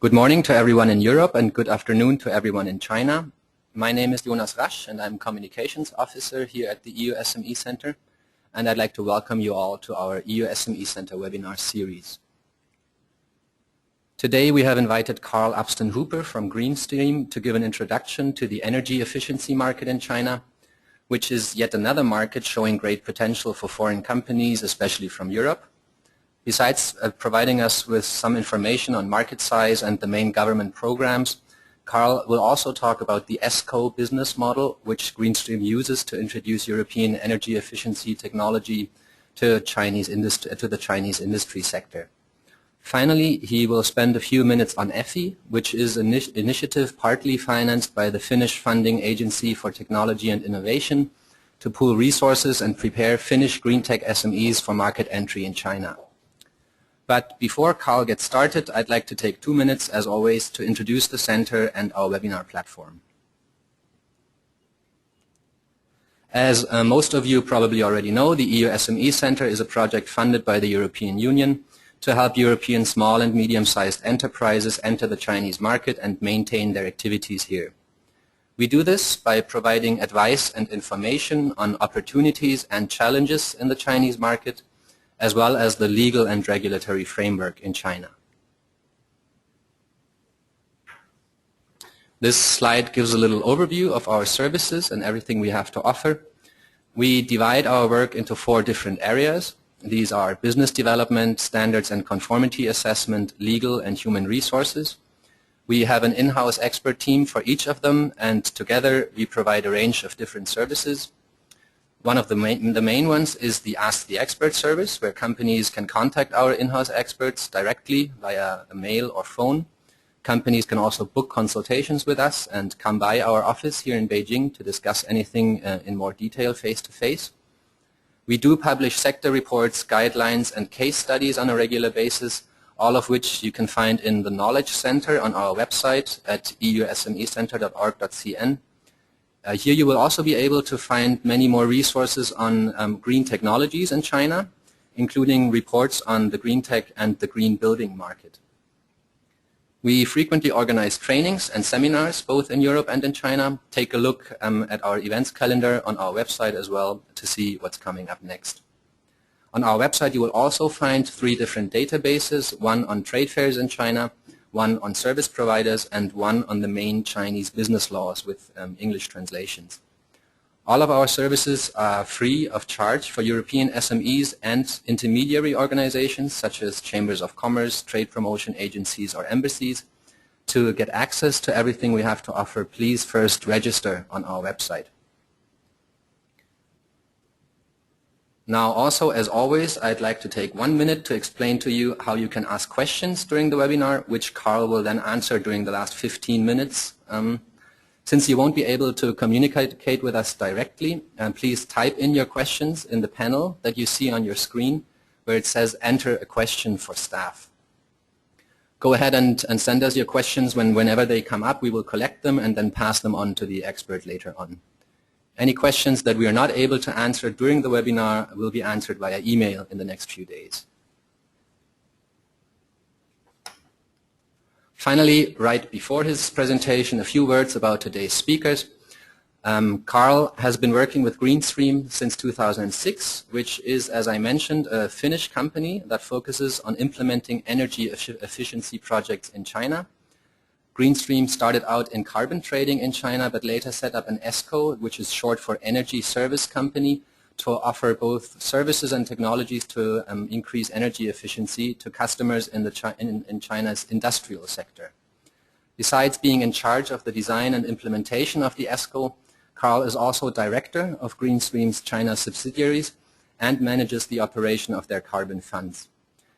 Good morning to everyone in Europe and good afternoon to everyone in China. My name is Jonas Rasch and I'm Communications Officer here at the EU SME Center, and I'd like to welcome you all to our EU SME Center webinar series. Today we have invited Carl Upston-Hooper from Greenstream to give an introduction to the energy efficiency market in China, which is yet another market showing great potential for foreign companies, especially from Europe. Besides providing us with some information on market size and the main government programs, Carl will also talk about the anesco business model, which Greenstream uses to introduce European energy efficiency technology to the Chinese industry sector. Finally, he will spend a few minutes on EFI, which is an initiative partly financed by the Finnish Funding Agency for Technology and Innovation to pool resources and prepare Finnish green tech SMEs for market entry in China. But before Carl gets started, I'd like to take 2 minutes, as always, to introduce the center and our webinar platform. As most of you probably already know, the EU SME Center is a project funded by the European Union to help European small and medium-sized enterprises enter the Chinese market and maintain their activities here. We do this by providing advice and information on opportunities and challenges in the Chinese market, as well as the legal and regulatory framework in China. This slide gives a little overview of our services and everything we have to offer. We divide our work into 4 different areas. These are business development, standards and conformity assessment, legal and human resources. We have an in-house expert team for each of them, and together we provide a range of different services. One of the main ones is the Ask the Expert service, where companies can contact our in-house experts directly via a mail or phone. Companies can also book consultations with us and come by our office here in Beijing to discuss anything in more detail face-to-face. We do publish sector reports, guidelines and case studies on a regular basis, all of which you can find in the Knowledge Center on our website at eusmecenter.org.cn. Here you will also be able to find many more resources on green technologies in China, including reports on the green tech and the green building market. We frequently organize trainings and seminars both in Europe and in China. Take a look at our events calendar on our website as well to see what's coming up next. On our website you will also find 3 different databases, one on trade fairs in China, one on service providers, and one on the main Chinese business laws with English translations. All of our services are free of charge for European SMEs and intermediary organizations such as chambers of commerce, trade promotion agencies or embassies. To get access to everything we have to offer, please first register on our website. Now also, as always, I'd like to take 1 minute to explain to you how you can ask questions during the webinar, which Carl will then answer during the last 15 minutes. Since you won't be able to communicate with us directly, please type in your questions in the panel that you see on your screen where it says enter a question for staff. Go ahead and send us your questions whenever they come up. We will collect them and then pass them on to the expert later on. Any questions that we are not able to answer during the webinar will be answered via email in the next few days. Finally, right before his presentation, a few words about today's speakers. Carl has been working with Greenstream since 2006, which is, as I mentioned, a Finnish company that focuses on implementing energy efficiency projects in China. Greenstream started out in carbon trading in China, but later set up an anesco, which is short for Energy Service Company, to offer both services and technologies to increase energy efficiency to customers in China's industrial sector. Besides being in charge of the design and implementation of the anesco, Carl is also director of Greenstream's China subsidiaries and manages the operation of their carbon funds.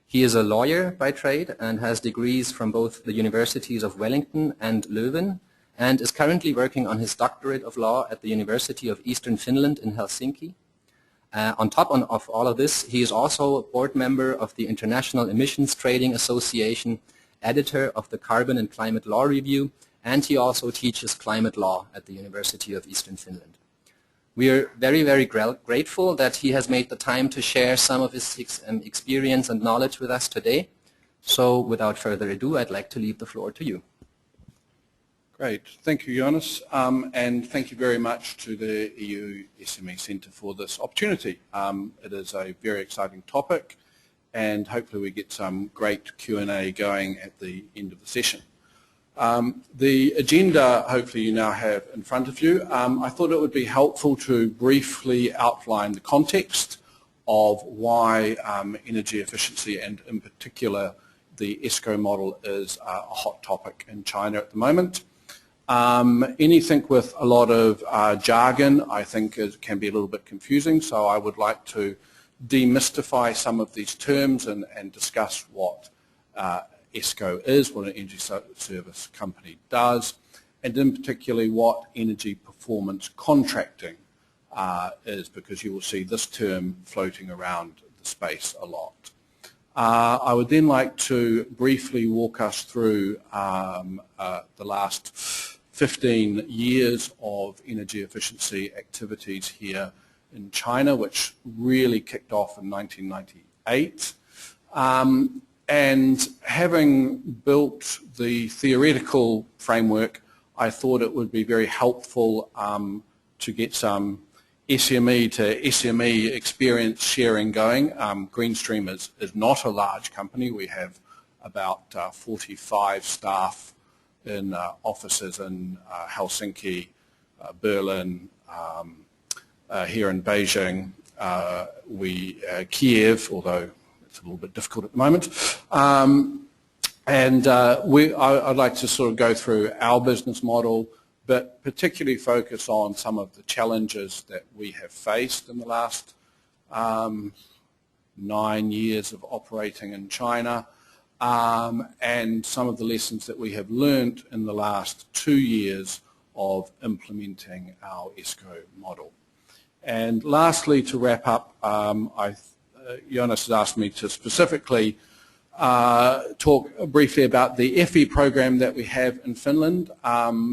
He is a lawyer by trade and has degrees from both the universities of Wellington and Leuven, and is currently working on his doctorate of law at the University of Eastern Finland in Helsinki. On top of all of this, he is also a board member of the International Emissions Trading Association, editor of the Carbon and Climate Law Review, and he also teaches climate law at the University of Eastern Finland. We are very, very grateful that he has made the time to share some of his experience and knowledge with us today. So without further ado, I'd like to leave the floor to you. Great. Thank you, Jonas, and thank you very much to the EU SME Centre for this opportunity. It is a very exciting topic, and hopefully we get some great Q&A going at the end of the session. The agenda, hopefully you now have in front of you. I thought it would be helpful to briefly outline the context of why energy efficiency, and in particular the ESCO model, is a hot topic in China at the moment. Anything with a lot of jargon, I think, can be a little bit confusing, so I would like to demystify some of these terms and discuss what ESCO is, what an energy service company does, and in particular what energy performance contracting is, because you will see this term floating around the space a lot. I would then like to briefly walk us through the last 15 years of energy efficiency activities here in China, which really kicked off in 1998. And having built the theoretical framework, I thought it would be very helpful to get some SME to SME experience sharing going. Greenstream is not a large company. We have about 45 staff in offices in Helsinki, Berlin, here in Beijing, Kiev, although it's a little bit difficult at the moment. I'd like to sort of go through our business model, but particularly focus on some of the challenges that we have faced in the last 9 years of operating in China, and some of the lessons that we have learned in the last 2 years of implementing our ESCO model. And lastly, to wrap up, Jonas has asked me to specifically talk briefly about the EFI program that we have in Finland,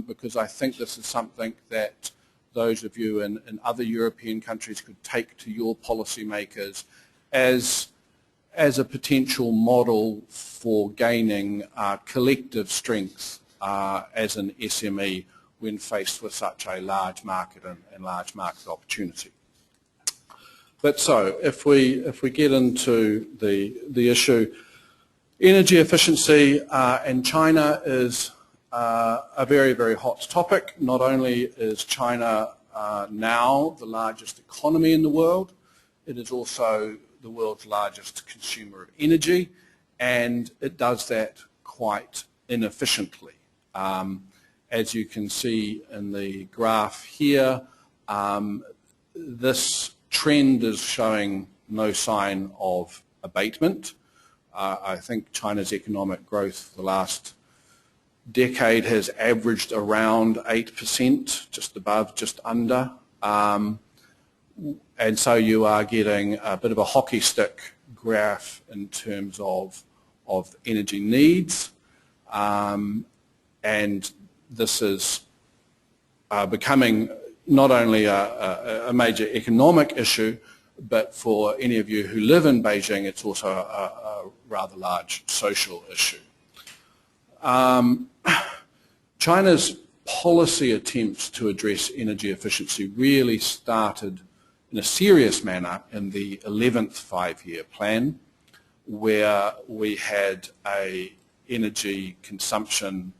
because I think this is something that those of you in other European countries could take to your policymakers as a potential model for gaining collective strength as an SME when faced with such a large market and large market opportunity. But so, if we get into the issue, energy efficiency in China is a very, very hot topic. Not only is China now the largest economy in the world, it is also the world's largest consumer of energy, and it does that quite inefficiently. As you can see in the graph here, this trend is showing no sign of abatement. I think China's economic growth for the last decade has averaged around 8%, just above, just under. And so you are getting a bit of a hockey stick graph in terms of energy needs, and this is becoming not only a major economic issue, but for any of you who live in Beijing, it's also a rather large social issue. China's policy attempts to address energy efficiency really started in a serious manner in the 11th five-year plan, where we had an energy consumption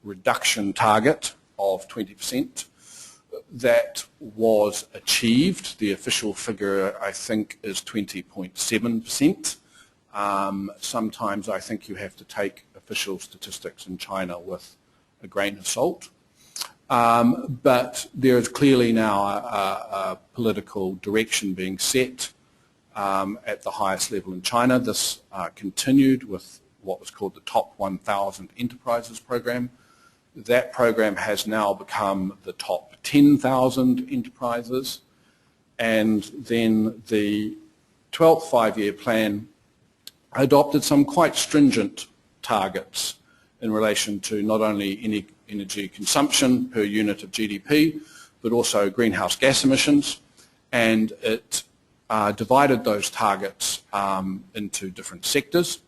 reduction target of 20%. That was achieved. The official figure, I think, is 20.7%. Sometimes I think you have to take official statistics in China with a grain of salt. But there is clearly now a political direction being set at the highest level in China. This continued with what was called the Top 1,000 Enterprises program. That program has now become the Top 10,000 Enterprises, and then the 12th five-year plan adopted some quite stringent targets in relation to not only energy consumption per unit of GDP, but also greenhouse gas emissions, and it divided those targets into different sectors.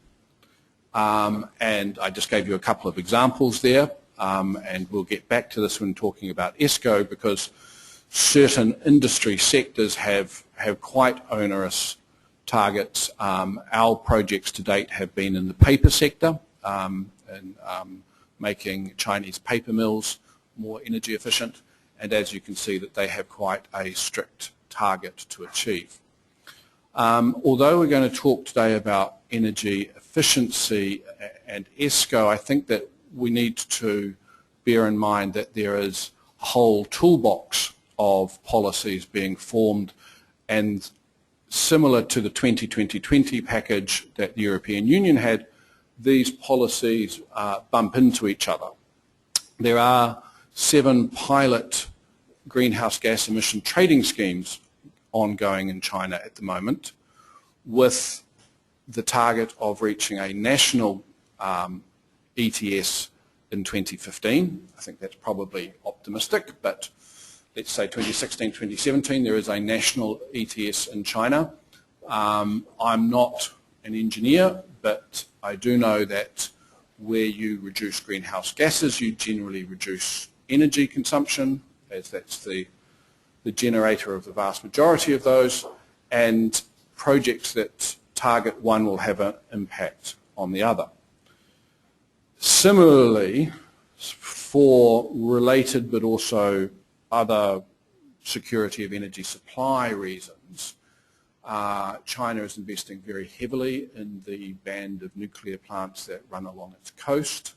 and I just gave you a couple of examples there, and we'll get back to this when talking about ESCO, because certain industry sectors have quite onerous targets. Our projects to date have been in the paper sector, and making Chinese paper mills more energy efficient, and as you can see that they have quite a strict target to achieve. Although we're going to talk today about energy efficiency and ESCO, I think that we need to bear in mind that there is a whole toolbox of policies being formed, and similar to the 2020 package that the European Union had, these policies bump into each other. There are 7 pilot greenhouse gas emission trading schemes ongoing in China at the moment, with the target of reaching a national ETS in 2015. I think that's probably optimistic, but let's say 2016, 2017, there is a national ETS in China. I'm not an engineer, but I do know that where you reduce greenhouse gases, you generally reduce energy consumption, as that's the generator of the vast majority of those, and projects that target one will have an impact on the other. Similarly, for related but also other security of energy supply reasons, China is investing very heavily in the band of nuclear plants that run along its coast,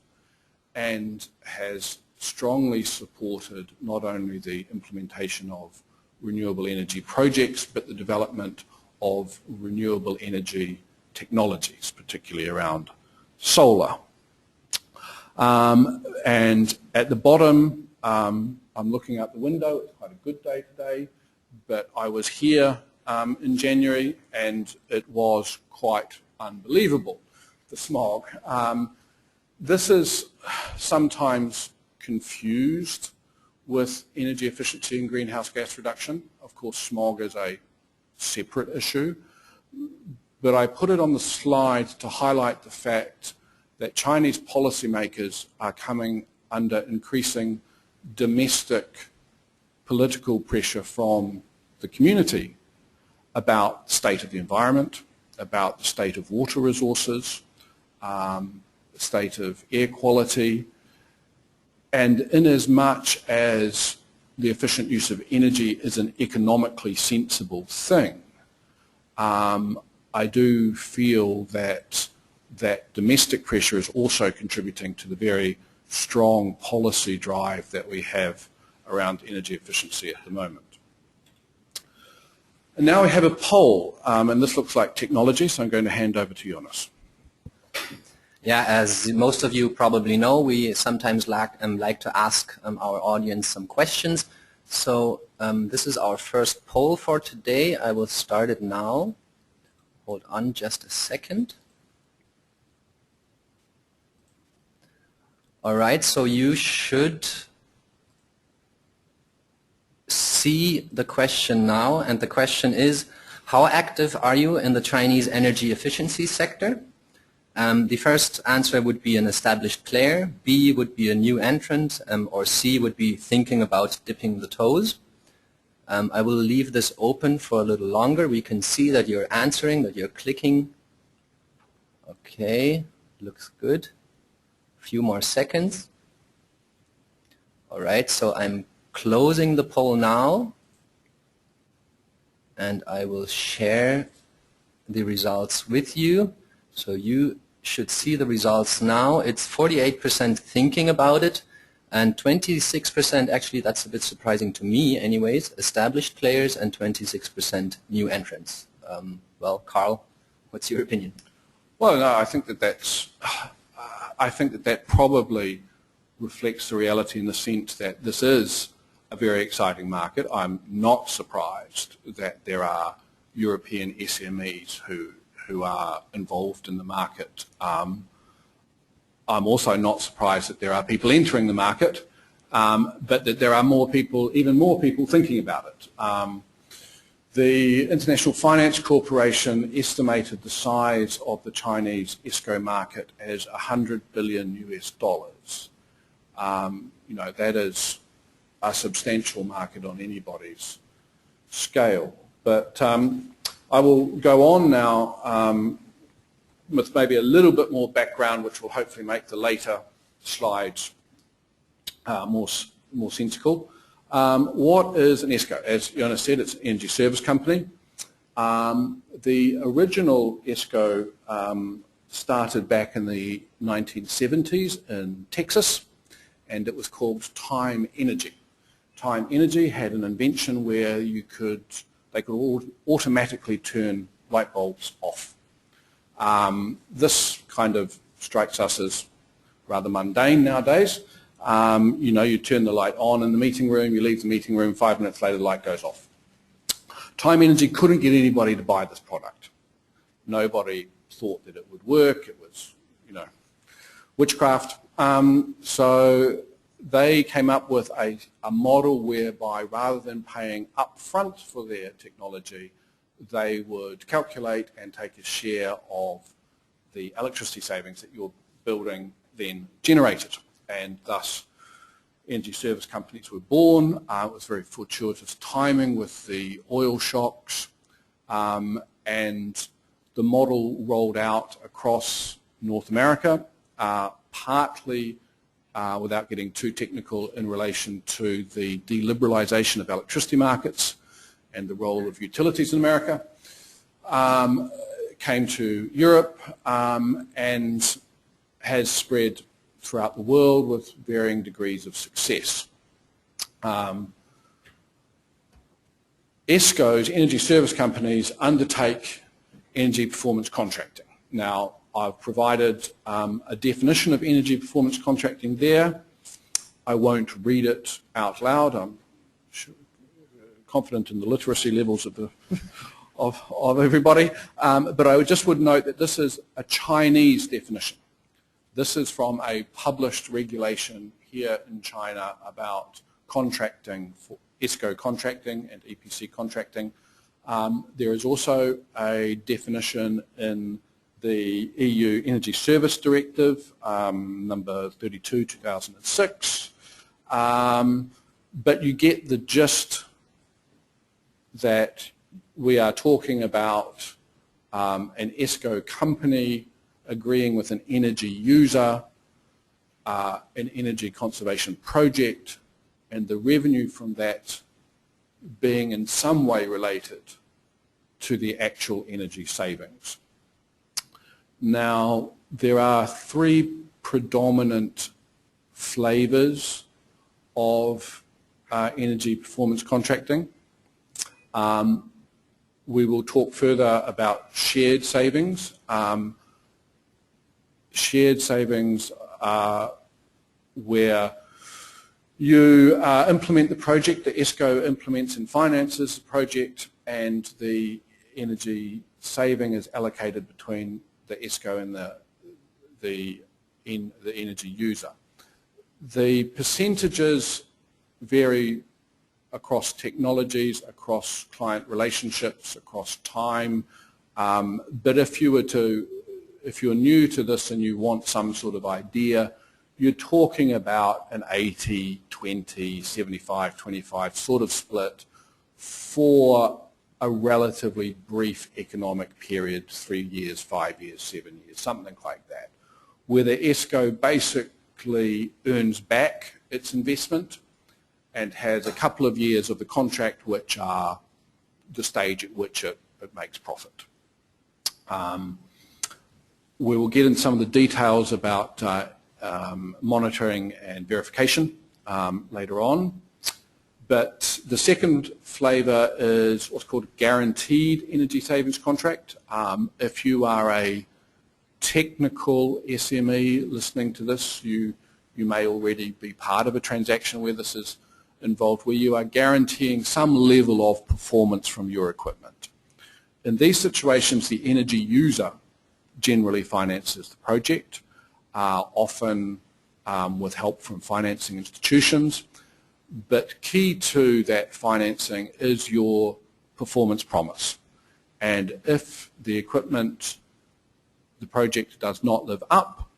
and has strongly supported not only the implementation of renewable energy projects, but the development of renewable energy technologies, particularly around solar. And at the bottom, I'm looking out the window. It's quite a good day today, but I was here in January, and it was quite unbelievable, the smog. This is sometimes confused with energy efficiency and greenhouse gas reduction. Of course, smog is a separate issue, but I put it on the slide to highlight the fact that Chinese policymakers are coming under increasing domestic political pressure from the community about the state of the environment, about the state of water resources, the state of air quality, and in as much as the efficient use of energy is an economically sensible thing, I do feel that domestic pressure is also contributing to the very strong policy drive that we have around energy efficiency at the moment. And now we have a poll, and this looks like technology, so I'm going to hand over to Jonas. Yeah, as most of you probably know, we sometimes like to ask our audience some questions. So this is our first poll for today. I will start it now. Hold on just a second. All right, so you should see the question now, and the question is, how active are you in the Chinese energy efficiency sector? The first answer would be an established player, B would be a new entrant, or C would be thinking about dipping the toes. I will leave this open for a little longer. We can see that you're answering, that you're clicking. Okay, looks good. A few more seconds. All right, so I'm closing the poll now, and I will share the results with you. So you should see the results now. It's 48% thinking about it, and 26%, actually that's a bit surprising to me anyways, established players, and 26% new entrants. Well, Carl, what's your opinion? Well, no, I think that probably reflects the reality in the sense that this is a very exciting market. I'm not surprised that there are European SMEs who are involved in the market. I'm also not surprised that there are people entering the market, but that there are more people, even more people thinking about it. The International Finance Corporation estimated the size of the Chinese ESCO market as $100 billion US. You know, that is a substantial market on anybody's scale. But I will go on now with maybe a little bit more background, which will hopefully make the later slides more sensical. What is an ESCO? As Jonas said, it's an energy service company. The original ESCO started back in the 1970s in Texas, and it was called Time Energy. Time Energy had an invention where they could automatically turn light bulbs off. This kind of strikes us as rather mundane nowadays. You know, you turn the light on in the meeting room, you leave the meeting room, 5 minutes later the light goes off. Time Energy couldn't get anybody to buy this product. Nobody thought that it would work. It was, you know, witchcraft. So they came up with a model whereby rather than paying upfront for their technology, they would calculate and take a share of the electricity savings that your building then generated. And thus energy service companies were born. It was very fortuitous timing with the oil shocks, and the model rolled out across North America, partly without getting too technical in relation to the deliberalization of electricity markets and the role of utilities in America, came to Europe and has spread throughout the world with varying degrees of success. ESCOs, energy service companies, undertake energy performance contracting. Now, I've provided a definition of energy performance contracting there. I won't read it out loud. I'm confident in the literacy levels of the of everybody, but I just would note that this is a Chinese definition. This is from a published regulation here in China about contracting, for ESCO contracting and EPC contracting. There is also a definition in the EU Energy Service Directive, number 32, 2006. But you get the gist that we are talking about an ESCO company agreeing with an energy user, an energy conservation project, and the revenue from that being in some way related to the actual energy savings. Now, there are three predominant flavors of energy performance contracting. We will talk further about shared savings. Shared savings are where you implement the project, the ESCO implements and finances the project, and the energy saving is allocated between the ESCO and the energy user. The percentages vary across technologies, across client relationships, across time, but if you're new to this and you want some sort of idea, you're talking about an 80, 20, 75, 25 sort of split for a relatively brief economic period, 3 years, 5 years, 7 years, something like that, where the ESCO basically earns back its investment and has a couple of years of the contract which are the stage at which it makes profit. We will get into some of the details about monitoring and verification later on. But the second flavour is what's called a guaranteed energy savings contract. If you are a technical SME listening to this, you may already be part of a transaction where this is involved, where you are guaranteeing some level of performance from your equipment. In these situations, the energy user generally finances the project, often with help from financing institutions. But key to that financing is your performance promise. And if the equipment, the project does not live up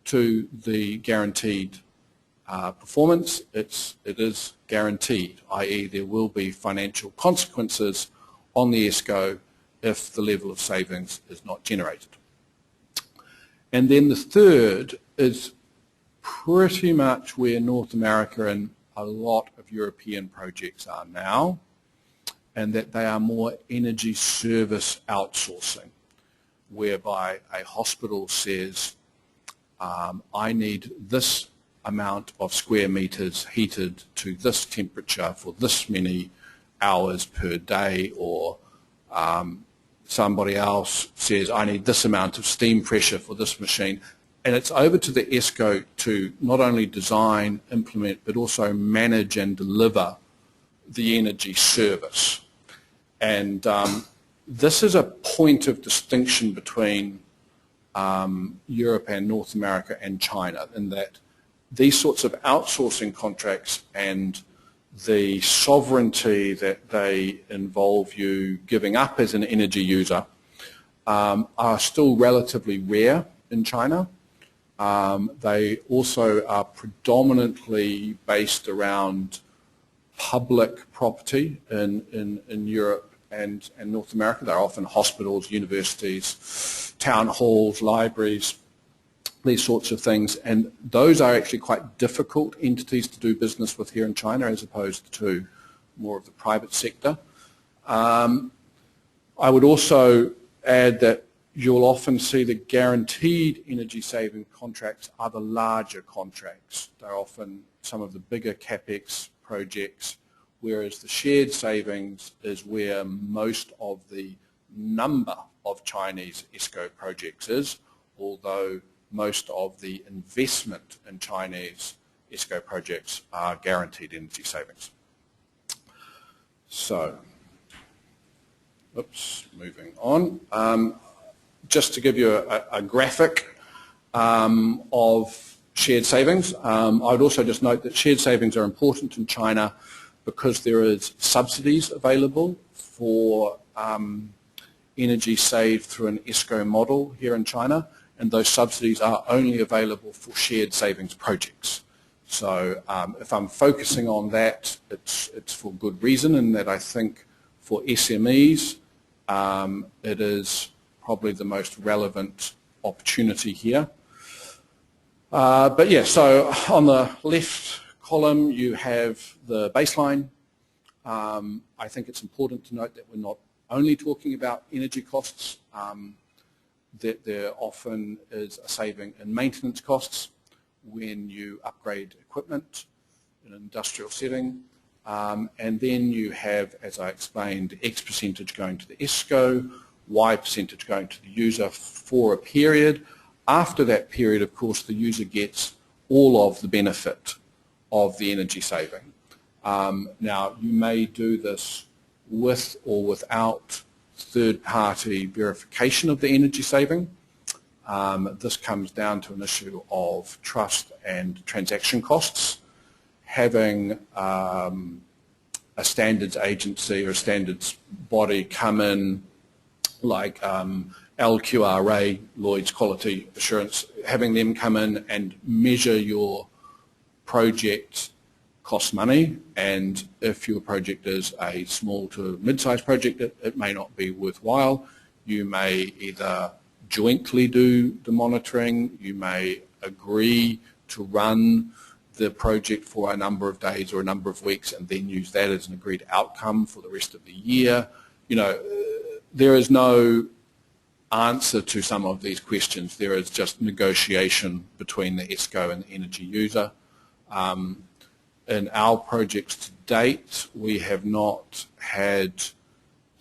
to the guaranteed performance, it is guaranteed, i.e. there will be financial consequences on the ESCO if the level of savings is not generated. And then the third is pretty much where North America and a lot of European projects are now, and that they are more energy service outsourcing, whereby a hospital says, I need this amount of square meters heated to this temperature for this many hours per day, or somebody else says, I need this amount of steam pressure for this machine. And it's over to the ESCO to not only design, implement, but also manage and deliver the energy service. And this is a point of distinction between Europe and North America and China, in that these sorts of outsourcing contracts and the sovereignty that they involve you giving up as an energy user are still relatively rare in China. They also are predominantly based around public property in Europe and North America. They're often hospitals, universities, town halls, libraries, these sorts of things, and those are actually quite difficult entities to do business with here in China as opposed to more of the private sector. I would also add that you'll often see the guaranteed energy saving contracts are the larger contracts. They're often some of the bigger capex projects, whereas the shared savings is where most of the number of Chinese ESCO projects is, although most of the investment in Chinese ESCO projects are guaranteed energy savings. So, moving on. Just to give you a graphic of shared savings, I would also just note that shared savings are important in China because there is subsidies available for energy saved through an ESCO model here in China, and those subsidies are only available for shared savings projects. So if I'm focusing on that, it's for good reason, in that I think for SMEs it is probably the most relevant opportunity here. But yeah, so on the left column you have the baseline. I think it's important to note that we're not only talking about energy costs, that there often is a saving in maintenance costs when you upgrade equipment in an industrial setting. And then you have, as I explained, X percentage going to the ESCO, Y percentage going to the user for a period. After that period, of course, the user gets all of the benefit of the energy saving. Now, you may do this with or without third-party verification of the energy saving. This comes down to an issue of trust and transaction costs. Having a standards agency or a standards body come in, like LQRA, Lloyd's Quality Assurance, having them come in and measure your project costs money, and if your project is a small to mid-sized project, it may not be worthwhile. You may either jointly do the monitoring, you may agree to run the project for a number of days or a number of weeks and then use that as an agreed outcome for the rest of the year. You know, there is no answer to some of these questions. There is just negotiation between the ESCO and the energy user. In our projects to date, we have not had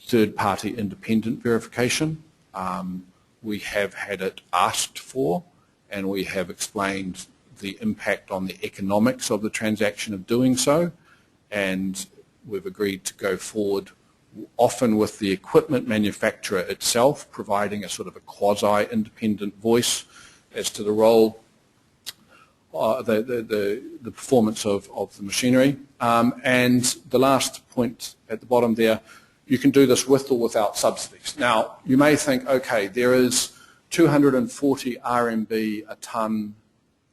third-party independent verification. We have had it asked for, and we have explained the impact on the economics of the transaction of doing so, and we've agreed to go forward, often with the equipment manufacturer itself providing a sort of a quasi-independent voice as to the role, the performance of the machinery. And the last point at the bottom there, you can do this with or without subsidies. Now, you may think, okay, there is 240 RMB a tonne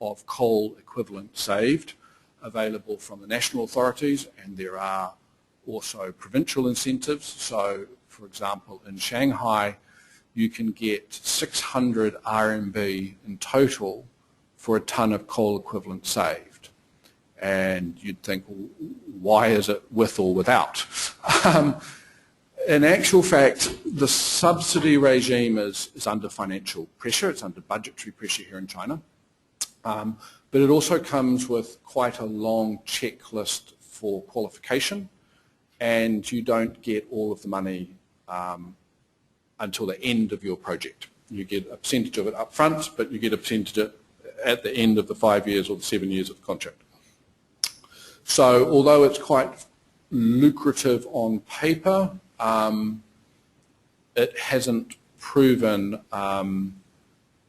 of coal equivalent saved available from the national authorities, and there are also provincial incentives. So, for example, in Shanghai, you can get 600 RMB in total for a tonne of coal equivalent saved. And you'd think, well, why is it with or without? In actual fact, the subsidy regime is under financial pressure. It's under budgetary pressure here in China. But it also comes with quite a long checklist for qualification, and you don't get all of the money until the end of your project. You get a percentage of it up front, but you get a percentage at the end of the 5 years or the 7 years of the contract. So although it's quite lucrative on paper, it hasn't proven,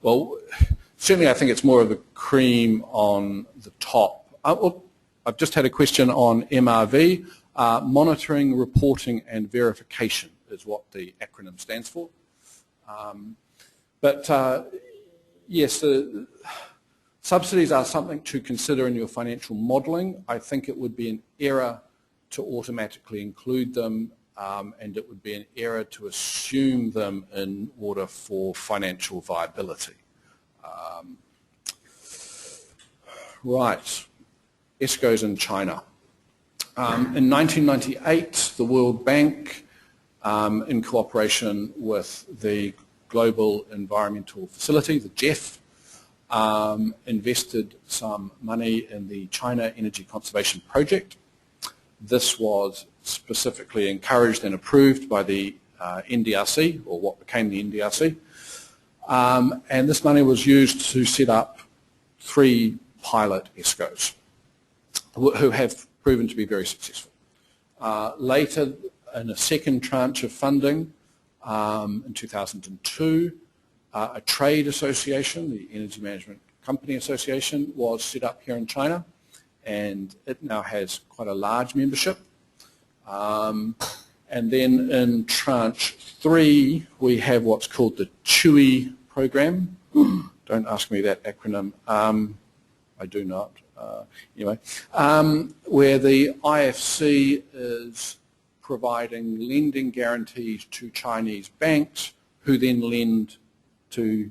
well, certainly I think it's more of a cream on the top. I've just had a question on MRV. Monitoring, reporting and verification is what the acronym stands for. Yes, the subsidies are something to consider in your financial modelling. I think it would be an error to automatically include them, and it would be an error to assume them in order for financial viability. Right, ESCOs in China. In 1998, the World Bank, in cooperation with the Global Environmental Facility, the GEF, invested some money in the China Energy Conservation Project. This was specifically encouraged and approved by the NDRC, or what became the NDRC. And this money was used to set up 3 pilot ESCOs who have proven to be very successful. Later, in a second tranche of funding in 2002, a trade association, the Energy Management Company Association, was set up here in China, and it now has quite a large membership. And then in tranche 3, we have what's called the CHUI program. Don't ask me that acronym. I do not. Anyway, where the IFC is providing lending guarantees to Chinese banks who then lend to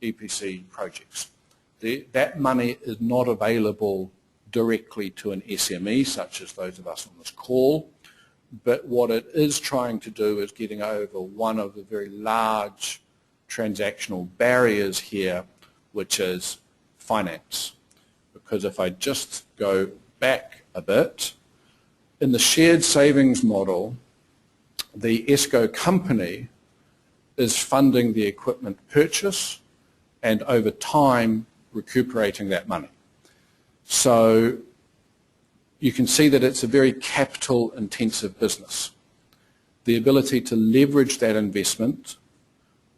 EPC projects. That money is not available directly to an SME, such as those of us on this call, but what it is trying to do is getting over one of the very large transactional barriers here, which is finance. Because if I just go back a bit, in the shared savings model, the ESCO company is funding the equipment purchase and over time recuperating that money. So you can see that it's a very capital intensive business. The ability to leverage that investment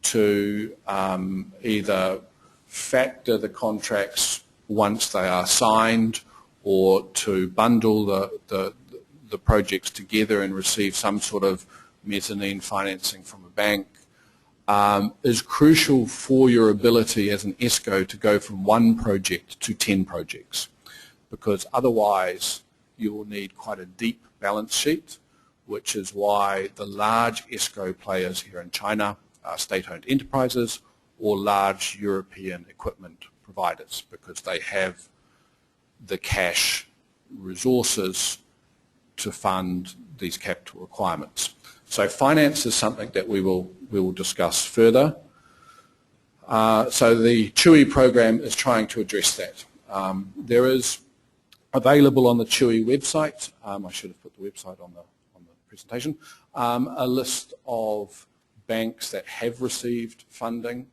to either factor the contracts once they are signed, or to bundle the projects together and receive some sort of mezzanine financing from a bank, is crucial for your ability as an ESCO to go from 1 project to 10 projects, because otherwise you will need quite a deep balance sheet, which is why the large ESCO players here in China are state-owned enterprises or large European equipment providers, because they have the cash resources to fund these capital requirements. So finance is something that we will discuss further. So the CHUI program is trying to address that. There is available on the CHUI website, I should have put the website on the presentation, a list of banks that have received funding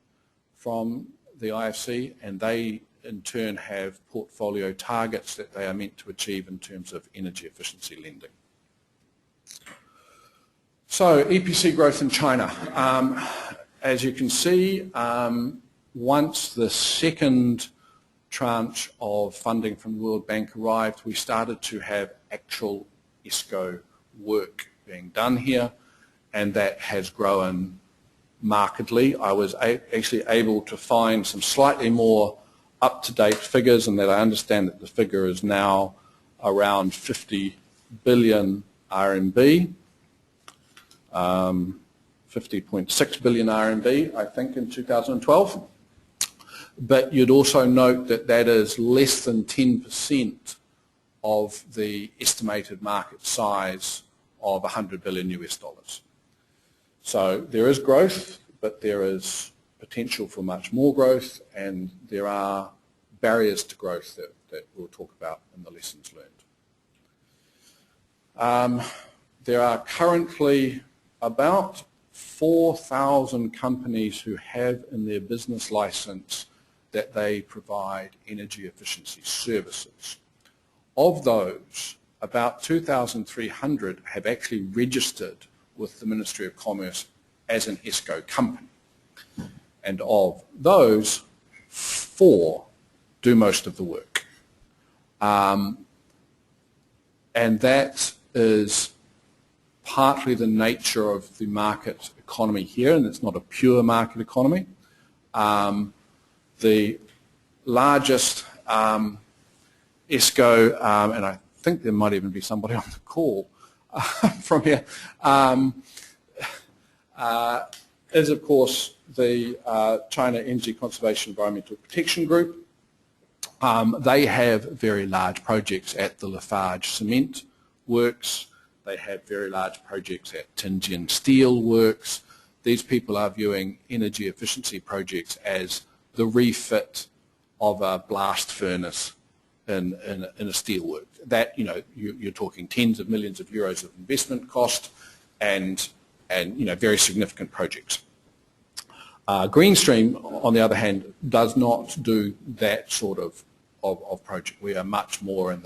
from the IFC, and they in turn have portfolio targets that they are meant to achieve in terms of energy efficiency lending. So EPC growth in China. As you can see, once the second tranche of funding from the World Bank arrived, we started to have actual ESCO work being done here, and that has grown markedly. I was actually able to find some slightly more up-to-date figures, and that I understand that the figure is now around 50 billion RMB, 50.6 billion RMB, I think, in 2012. But you'd also note that that is less than 10% of the estimated market size of 100 billion US dollars. So there is growth, but there is potential for much more growth, and there are barriers to growth that we'll talk about in the lessons learned. There are currently about 4,000 companies who have in their business license that they provide energy efficiency services. Of those, about 2,300 have actually registered with the Ministry of Commerce as an ESCO company. And of those, 4 do most of the work. And that is partly the nature of the market economy here, and it's not a pure market economy. The largest ESCO, and I think there might even be somebody on the call from here, is of course the China Energy Conservation Environmental Protection Group. They have very large projects at the Lafarge Cement Works. They have very large projects at Tianjin Steel Works. These people are viewing energy efficiency projects as the refit of a blast furnace in a steelwork. That, you know, you're talking tens of millions of euros of investment cost, and you know, very significant projects. Greenstream, on the other hand, does not do that sort of project. We are much more in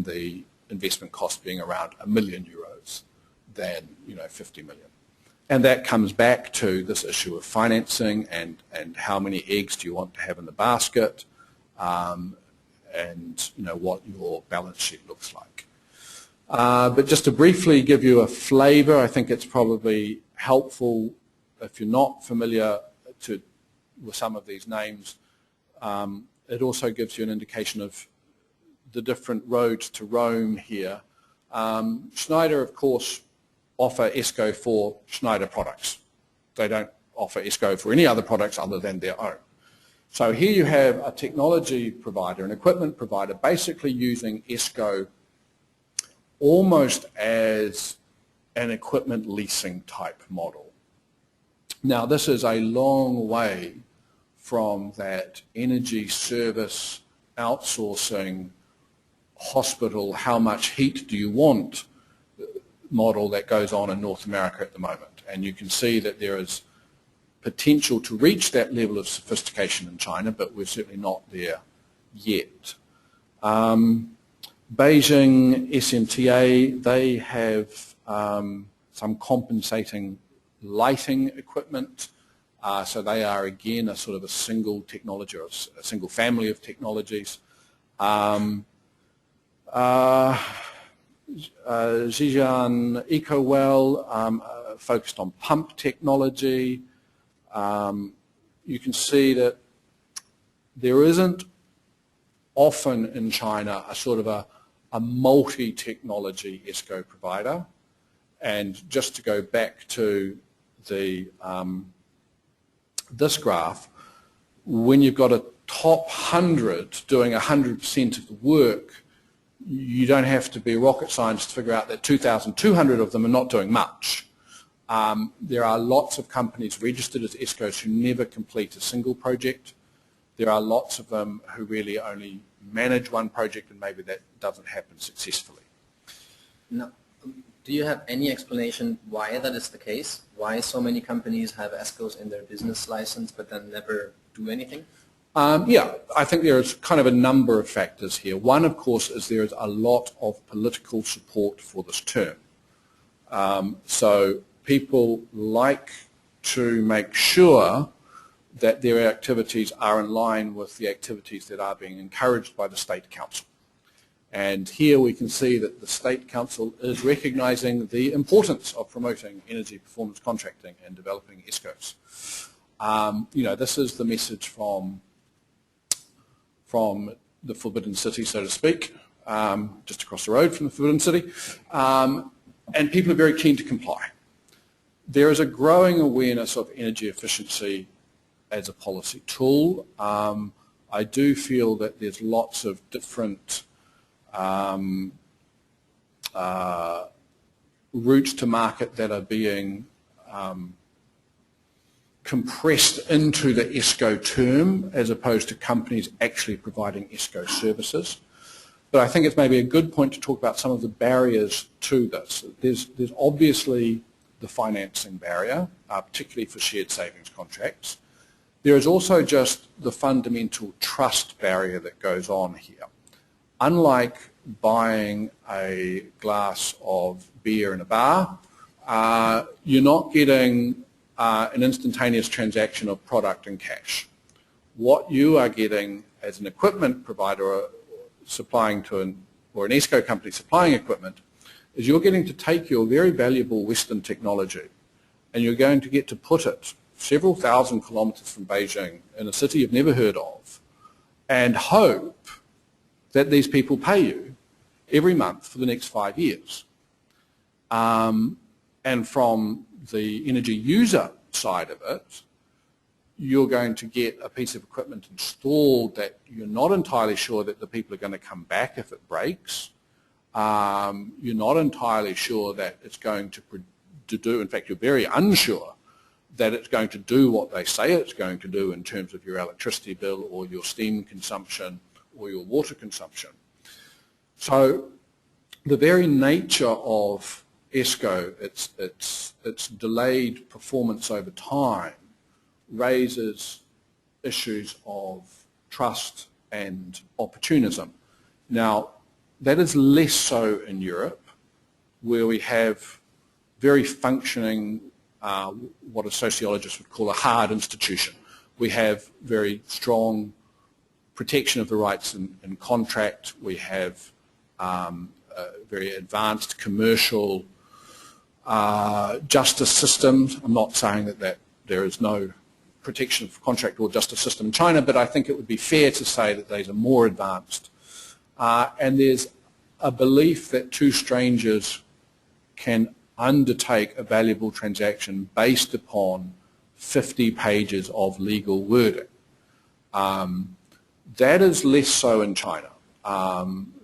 the investment cost being around €1 million than, you know, 50 million. And that comes back to this issue of financing and how many eggs do you want to have in the basket, and you know what your balance sheet looks like. But just to briefly give you a flavor, I think it's probably helpful if you're not familiar with some of these names. It also gives you an indication of the different roads to Rome here. Schneider, of course, offer ESCO for Schneider products. They don't offer ESCO for any other products other than their own. So here you have a technology provider, an equipment provider, basically using ESCO almost as an equipment leasing type model. Now, this is a long way from that energy service outsourcing hospital, how much heat do you want model that goes on in North America at the moment. And you can see that there is potential to reach that level of sophistication in China, but we're certainly not there yet. Beijing SMTA, they have some compensating lighting equipment. So they are again a sort of a single technology or a single family of technologies. Zhejiang EcoWell, focused on pump technology. You can see that there isn't often in China a sort of a multi-technology ESCO provider. And just to go back to the this graph, when you've got a top 100 doing 100% of the work, you don't have to be rocket science to figure out that 2,200 of them are not doing much. There are lots of companies registered as ESCOs who never complete a single project. There are lots of them who really only manage one project, and maybe that doesn't happen successfully. No. Do you have any explanation why that is the case? Why so many companies have ESCOs in their business license but then never do anything? Yeah, I think there is kind of a number of factors here. One, of course, is there is a lot of political support for this term. So people like to make sure that their activities are in line with the activities that are being encouraged by the State Council. And here we can see that the State Council is recognising the importance of promoting energy performance contracting and developing ESCOs. This is the message from the Forbidden City, so to speak, just across the road from the Forbidden City, and people are very keen to comply. There is a growing awareness of energy efficiency as a policy tool. I do feel that there's lots of different routes to market that are being compressed into the ESCO term as opposed to companies actually providing ESCO services. But I think it's maybe a good point to talk about some of the barriers to this. There's obviously the financing barrier, particularly for shared savings contracts. There is also just the fundamental trust barrier that goes on here. Unlike buying a glass of beer in a bar, you're not getting an instantaneous transaction of product and cash. What you are getting as an equipment provider supplying to or an ESCO company supplying equipment is you're getting to take your very valuable Western technology and you're going to get to put it several thousand kilometres from Beijing in a city you've never heard of and hope that these people pay you every month for the next 5 years. And from the energy user side of it, you're going to get a piece of equipment installed that you're not entirely sure that the people are going to come back if it breaks. You're not entirely sure that it's going to do, in fact, you're very unsure that it's going to do what they say it's going to do in terms of your electricity bill or your steam consumption or your water consumption. So the very nature of ESCO, its delayed performance over time, raises issues of trust and opportunism. Now, that is less so in Europe, where we have very functioning, what a sociologist would call a hard institution. We have very strong protection of the rights in contract. We have very advanced commercial justice systems. I'm not saying that there is no protection of contract or justice system in China, but I think it would be fair to say that these are more advanced. And there's a belief that two strangers can undertake a valuable transaction based upon 50 pages of legal wording. That is less so in China.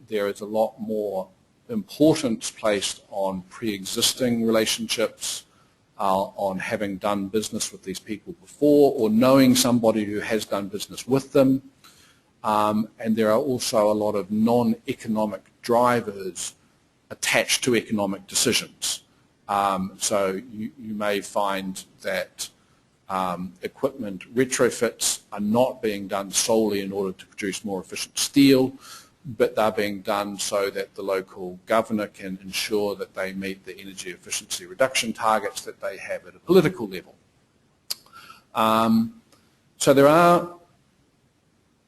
There is a lot more importance placed on pre-existing relationships, on having done business with these people before or knowing somebody who has done business with them. And there are also a lot of non-economic drivers attached to economic decisions. So you may find that equipment retrofits are not being done solely in order to produce more efficient steel, but they're being done so that the local governor can ensure that they meet the energy efficiency reduction targets that they have at a political level. So there are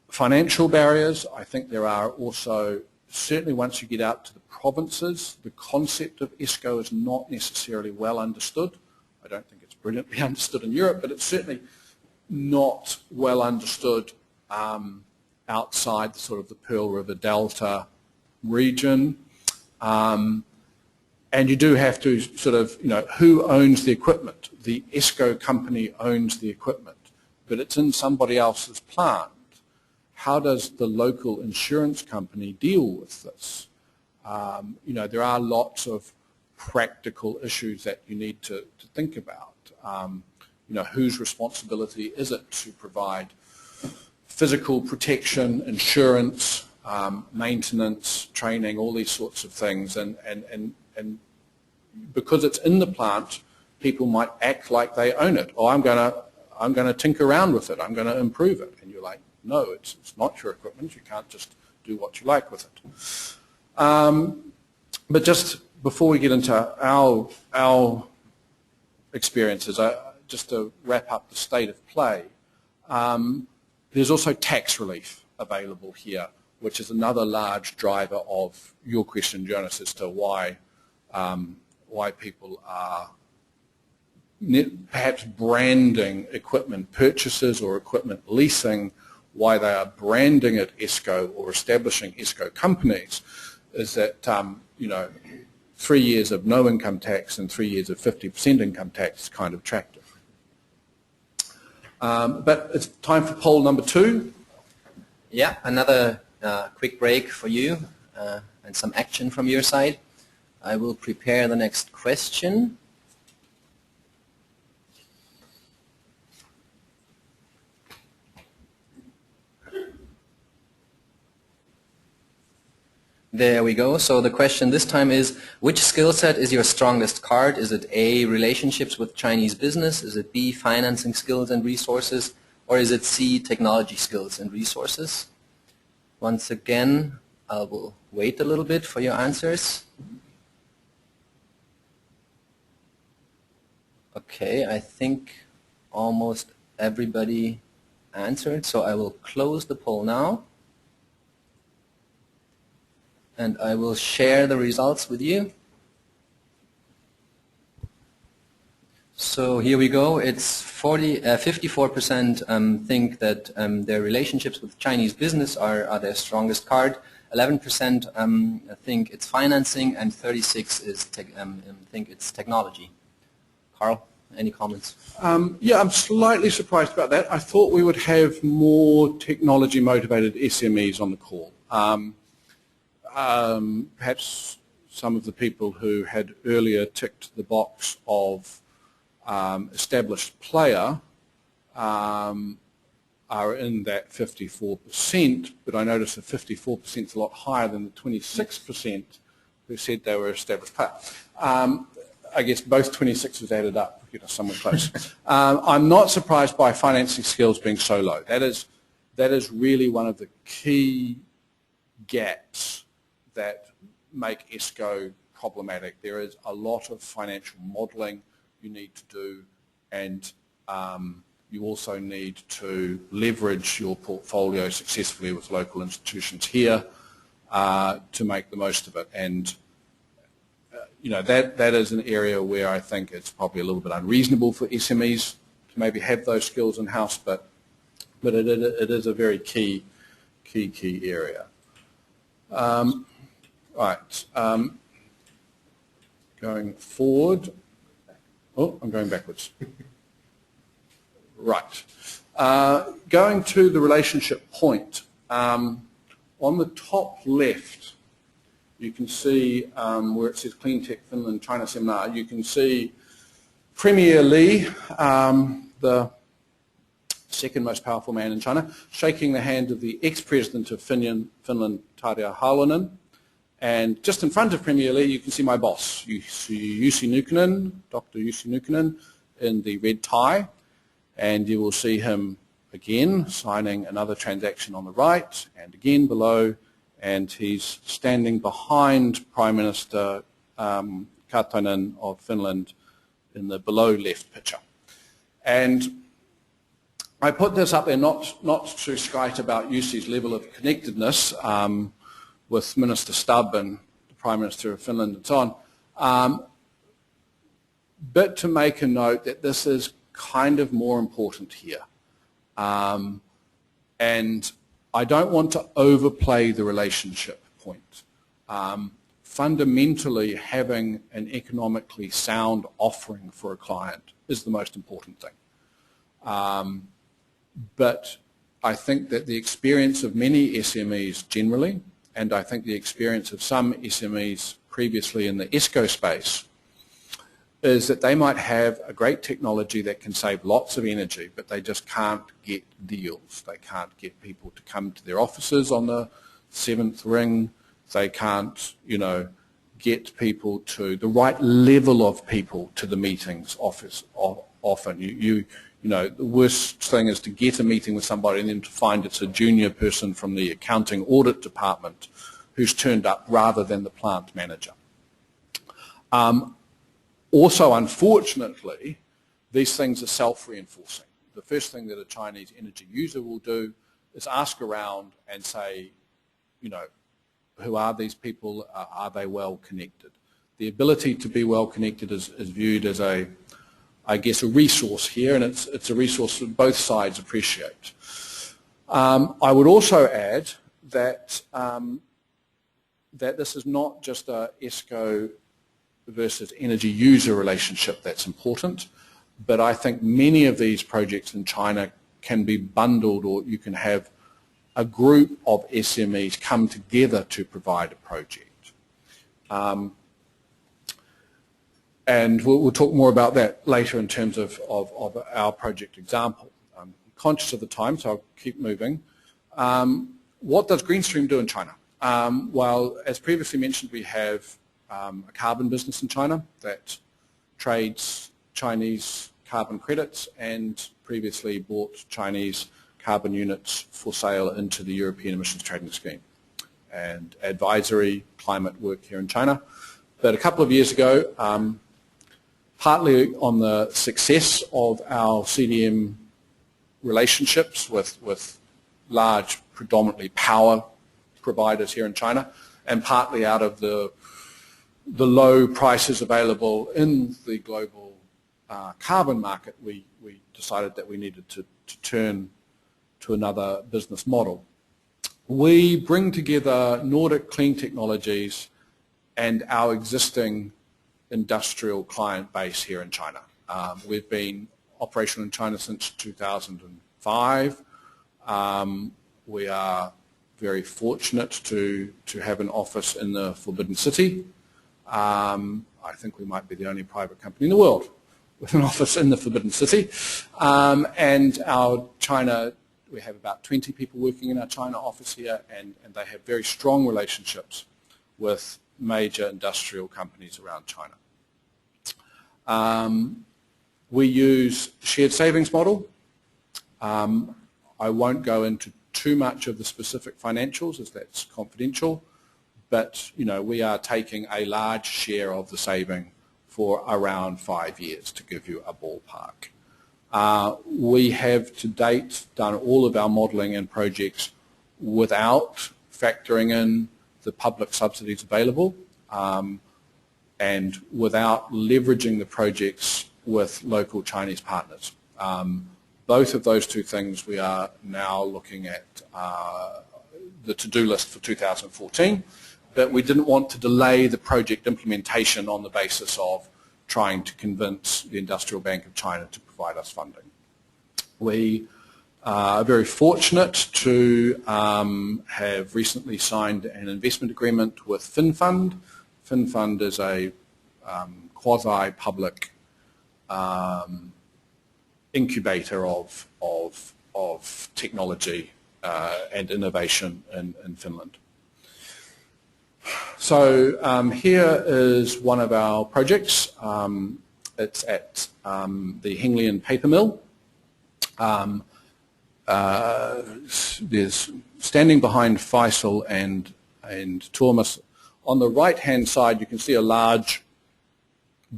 financial barriers. I think there are also, certainly once you get out to the provinces, the concept of ESCO is not necessarily well understood. I don't think it's brilliantly understood in Europe, but it's certainly not well understood outside sort of the Pearl River Delta region. And you do have to sort of, who owns the equipment? The ESCO company owns the equipment, but it's in somebody else's plant. How does the local insurance company deal with this? There are lots of practical issues that you need to think about. Whose responsibility is it to provide physical protection, insurance, maintenance, training, all these sorts of things, and because it's in the plant, people might act like they own it. Oh, I'm going to tinker around with it. I'm going to improve it, and you're like, no, it's not your equipment. You can't just do what you like with it. But just before we get into our experiences, just to wrap up the state of play. There's also tax relief available here which is another large driver of your question, Jonas, as to why people are perhaps branding equipment purchases or equipment leasing, why they are branding it ESCO or establishing ESCO companies, is that 3 years of no income tax and 3 years of 50% income tax is kind of attractive. But it's time for poll number 2. Yeah, another quick break for you and some action from your side. I will prepare the next question. There we go. So the question this time is, which skill set is your strongest card? Is it A, relationships with Chinese business? Is it B, financing skills and resources? Or is it C, technology skills and resources? Once again, I will wait a little bit for your answers. Okay, I think almost everybody answered, so I will close the poll now. And I will share the results with you. So here we go. It's 54% think that their relationships with Chinese business are their strongest card. 11% think it's financing, and 36% think it's technology. Carl, any comments? Yeah, I'm slightly surprised about that. I thought we would have more technology-motivated SMEs on the call. Perhaps some of the people who had earlier ticked the box of established player are in that 54%, but I noticed that 54% is a lot higher than the 26% who said they were established player. I guess both 26s added up, somewhere close. I'm not surprised by financing skills being so low. That is really one of the key gaps that make ESCO problematic. There is a lot of financial modelling you need to do, and you also need to leverage your portfolio successfully with local institutions here to make the most of it. And that is an area where I think it's probably a little bit unreasonable for SMEs to maybe have those skills in-house, but it is a very key area. Right. Going forward. Oh, I'm going backwards. Right. Going to the relationship point. On the top left, you can see where it says Clean Tech Finland China Seminar, you can see Premier Li, the second most powerful man in China, shaking the hand of the ex-president of Finland, Tarja Halonen. And just in front of Premier Li, you can see my boss, Jussi Nuukkonen, Dr. Jussi Nuukkonen, in the red tie. And you will see him again signing another transaction on the right, and again below. And he's standing behind Prime Minister Katainen of Finland in the below left picture. And I put this up there not to skite about Jussi's level of connectedness with Minister Stubb and the Prime Minister of Finland and so on, but to make a note that this is kind of more important here. And I don't want to overplay the relationship point. Fundamentally, having an economically sound offering for a client is the most important thing. But I think that the experience of many SMEs generally, and I think the experience of some SMEs previously in the ESCO space, is that they might have a great technology that can save lots of energy, but they just can't get deals. They can't get people to come to their offices on the 7th ring. They can't, get people to the right level of people to the meetings often. The worst thing is to get a meeting with somebody and then to find it's a junior person from the accounting audit department who's turned up rather than the plant manager. Also, unfortunately, these things are self-reinforcing. The first thing that a Chinese energy user will do is ask around and say, who are these people? Are they well connected? The ability to be well connected is viewed as I guess, a resource here, and it's a resource that both sides appreciate. I would also add that that this is not just a ESCO versus energy user relationship that's important, but I think many of these projects in China can be bundled, or you can have a group of SMEs come together to provide a project. And we'll talk more about that later in terms of our project example. I'm conscious of the time, so I'll keep moving. What does Greenstream do in China? Well, as previously mentioned, we have a carbon business in China that trades Chinese carbon credits and previously bought Chinese carbon units for sale into the European Emissions Trading Scheme and advisory climate work here in China. But a couple of years ago, partly on the success of our CDM relationships with large, predominantly power providers here in China, and partly out of the low prices available in the global carbon market, we decided that we needed to turn to another business model. We bring together Nordic clean technologies and our existing industrial client base here in China. We've been operational in China since 2005. We are very fortunate to have an office in the Forbidden City. I think we might be the only private company in the world with an office in the Forbidden City. And our China, we have about 20 people working in our China office here, and they have very strong relationships with major industrial companies around China. We use shared savings model. I won't go into too much of the specific financials as that's confidential, but we are taking a large share of the saving for around 5 years, to give you a ballpark. We have to date done all of our modelling and projects without factoring in the public subsidies available and without leveraging the projects with local Chinese partners. Both of those two things we are now looking at the to-do list for 2014, but we didn't want to delay the project implementation on the basis of trying to convince the Industrial Bank of China to provide us funding. We are very fortunate to have recently signed an investment agreement with FinFund. FinFund is a quasi-public incubator of technology and innovation in Finland. So here is one of our projects. It's at the Henglian paper mill. There's standing behind Faisal and Thomas. On the right-hand side, you can see a large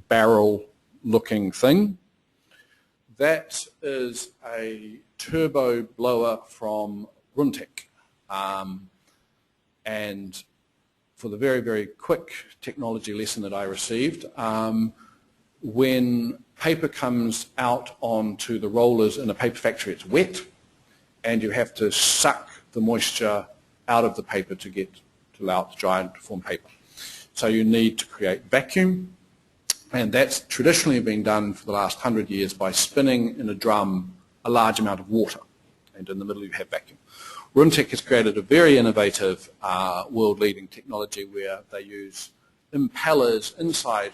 barrel-looking thing. That is a turbo blower from Runtek. And for the very, very quick technology lesson that I received, when paper comes out onto the rollers in a paper factory, it's wet, and you have to suck the moisture out of the paper to allow it to dry and to form paper. So you need to create vacuum, and that's traditionally been done for the last 100 years by spinning in a drum a large amount of water, and in the middle you have vacuum. Runtek has created a very innovative world-leading technology where they use impellers inside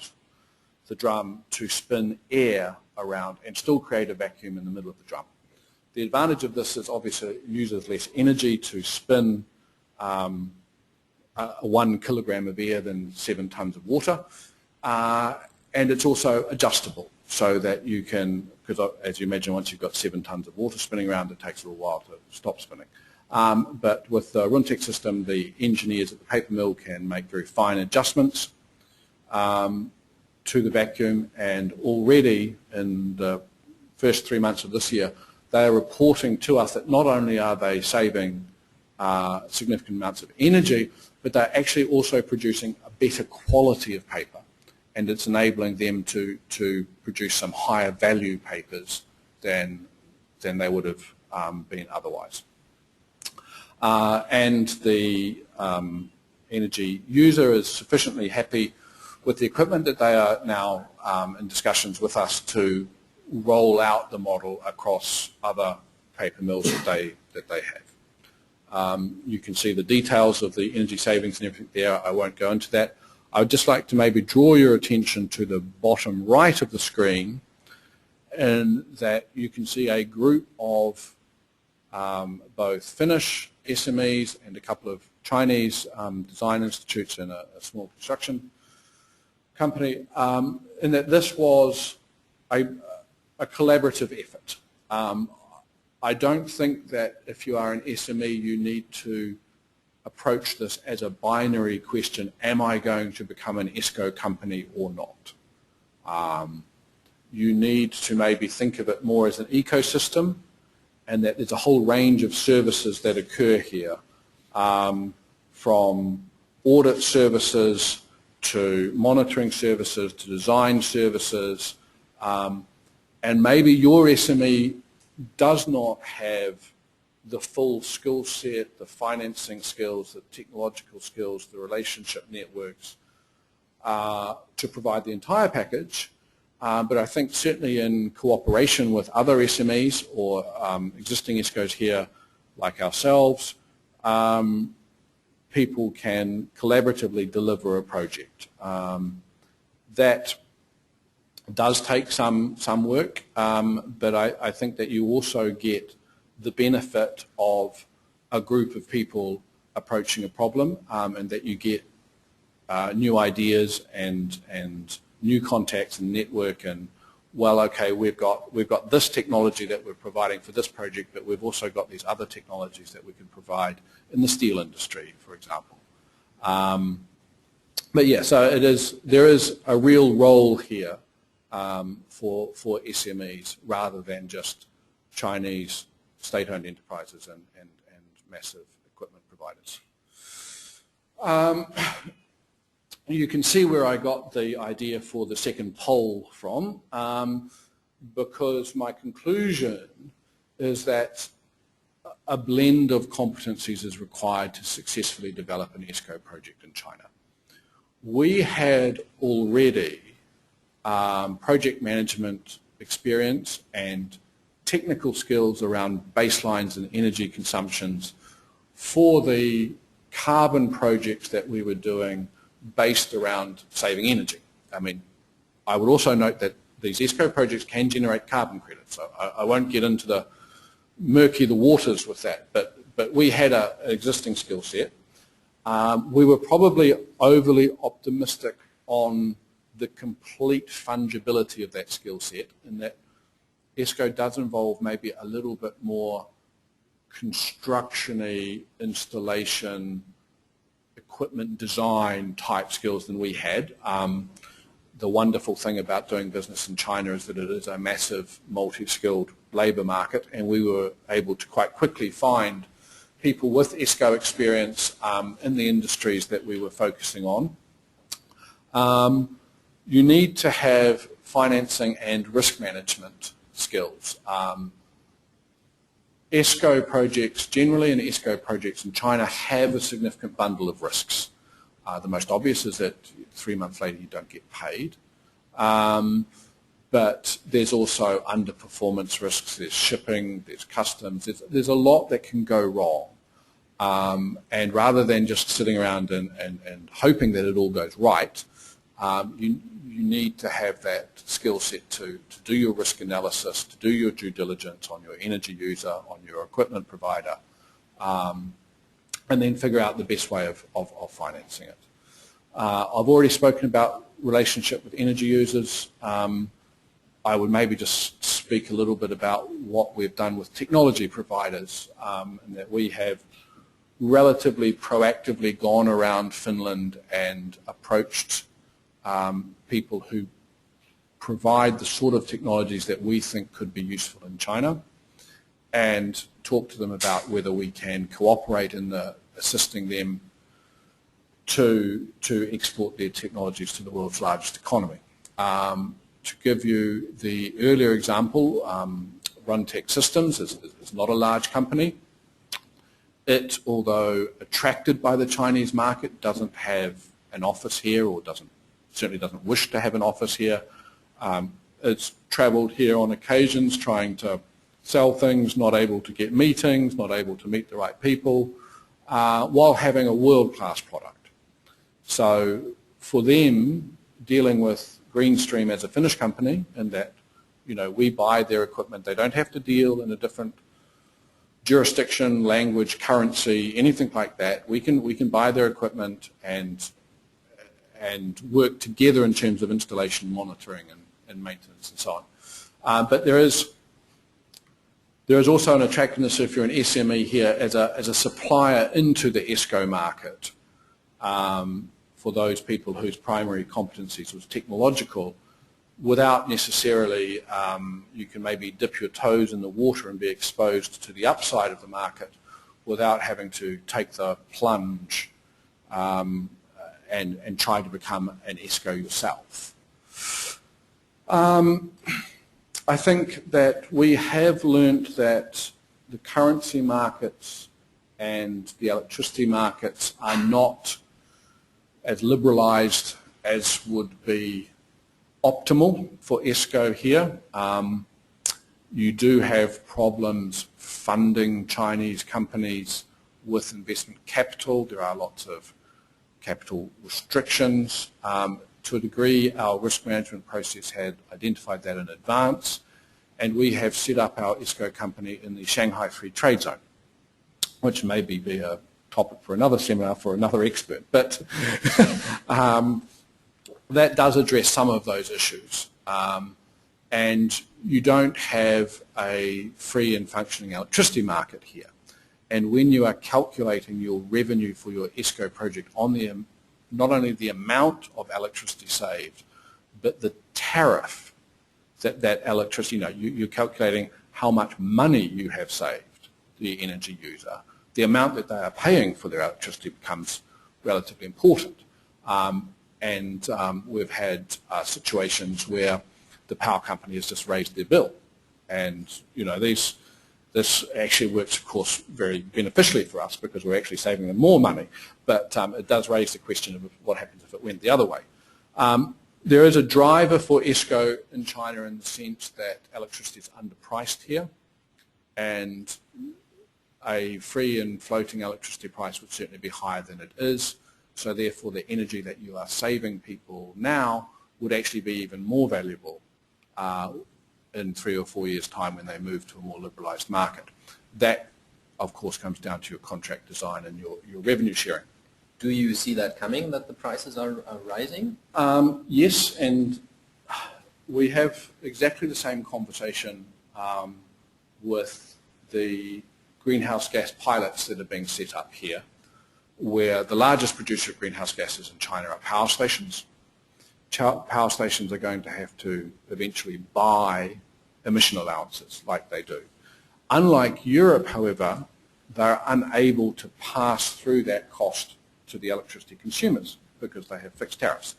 the drum to spin air around and still create a vacuum in the middle of the drum. The advantage of this is obviously it uses less energy to spin 1 kilogram of air than 7 tons of water, and it's also adjustable so that you can, because as you imagine, once you've got 7 tons of water spinning around, it takes a little while to stop spinning. But with the Runtek system, the engineers at the paper mill can make very fine adjustments to the vacuum, and already in the first 3 months of this year, they are reporting to us that not only are they saving significant amounts of energy, but they're actually also producing a better quality of paper, and it's enabling them to produce some higher value papers than they would have been otherwise. And the energy user is sufficiently happy with the equipment that they are now in discussions with us to roll out the model across other paper mills that they have. You can see the details of the energy savings and everything there. I won't go into that. I would just like to maybe draw your attention to the bottom right of the screen, in that you can see a group of both Finnish SMEs and a couple of Chinese design institutes and a small construction company, in that this was a collaborative effort. I don't think that if you are an SME you need to approach this as a binary question, am I going to become an ESCO company or not? You need to maybe think of it more as an ecosystem, and that there's a whole range of services that occur here, from audit services to monitoring services to design services, and maybe your SME does not have the full skill set, the financing skills, the technological skills, the relationship networks to provide the entire package. But I think certainly in cooperation with other SMEs or existing ESCOs here like ourselves, people can collaboratively deliver a project. That does take some work, but I think that you also get the benefit of a group of people approaching a problem, and that you get new ideas and new contacts and network, and well, okay, we've got this technology that we're providing for this project, but we've also got these other technologies that we can provide in the steel industry, for example. But yeah, so there is a real role here for SMEs rather than just Chinese state-owned enterprises and massive equipment providers. You can see where I got the idea for the second poll from, because my conclusion is that a blend of competencies is required to successfully develop an ESCO project in China. We had already project management experience and technical skills around baselines and energy consumptions for the carbon projects that we were doing based around saving energy. I mean, I would also note that these ESCO projects can generate carbon credits, so I won't get into the murky the waters with that, but we had an existing skill set. We were probably overly optimistic on the complete fungibility of that skill set, in that ESCO does involve maybe a little bit more construction-y, installation, equipment design type skills than we had. The wonderful thing about doing business in China is that it is a massive multi-skilled labour market, and we were able to quite quickly find people with ESCO experience in the industries that we were focusing on. You need to have financing and risk management skills. ESCO projects generally, and ESCO projects in China, have a significant bundle of risks. The most obvious is that 3 months later you don't get paid, but there's also underperformance risks, there's shipping, there's customs, there's a lot that can go wrong, and rather than just sitting around and hoping that it all goes right, you need to have that skill set to do your risk analysis, to do your due diligence on your energy user, on your equipment provider, and then figure out the best way of financing it. I've already spoken about relationship with energy users. I would maybe just speak a little bit about what we've done with technology providers, and that we have relatively proactively gone around Finland and approached people who provide the sort of technologies that we think could be useful in China, and talk to them about whether we can cooperate in assisting them to export their technologies to the world's largest economy. To give you the earlier example, Runtech Systems is not a large company. It, although attracted by the Chinese market, doesn't have an office here, or certainly doesn't wish to have an office here. It's travelled here on occasions trying to sell things, not able to get meetings, not able to meet the right people, while having a world-class product. So for them, dealing with Greenstream as a Finnish company, in that, you know, we buy their equipment, they don't have to deal in a different jurisdiction, language, currency, anything like that. We can buy their equipment and work together in terms of installation, monitoring, and maintenance, and so on. But there is also an attractiveness if you're an SME here as a supplier into the ESCO market. For those people whose primary competencies was technological, without necessarily, you can maybe dip your toes in the water and be exposed to the upside of the market without having to take the plunge and try to become an ESCO yourself. I think that we have learnt that the currency markets and the electricity markets are not as liberalised as would be optimal for ESCO here. You do have problems funding Chinese companies with investment capital. There are lots of capital restrictions. To a degree, our risk management process had identified that in advance, and we have set up our ESCO company in the Shanghai Free Trade Zone, which may be a topic for another seminar for another expert, but that does address some of those issues. And you don't have a free and functioning electricity market here. And when you are calculating your revenue for your ESCO project on not only the amount of electricity saved, but the tariff that electricity, you're calculating how much money you have saved, the energy user. The amount that they are paying for their electricity becomes relatively important. We've had situations where the power company has just raised their bill. And, this actually works, of course, very beneficially for us because we're actually saving them more money. But it does raise the question of what happens if it went the other way. There is a driver for ESCO in China in the sense that electricity is underpriced here, and a free and floating electricity price would certainly be higher than it is. So therefore, the energy that you are saving people now would actually be even more valuable in 3 or 4 years' time when they move to a more liberalised market. That, of course, comes down to your contract design and your revenue sharing. Do you see that coming, that the prices are rising? Yes, and we have exactly the same conversation with the greenhouse gas pilots that are being set up here, where the largest producer of greenhouse gases in China are power stations. Power stations are going to have to eventually buy emission allowances like they do. Unlike Europe, however, they're unable to pass through that cost to the electricity consumers because they have fixed tariffs.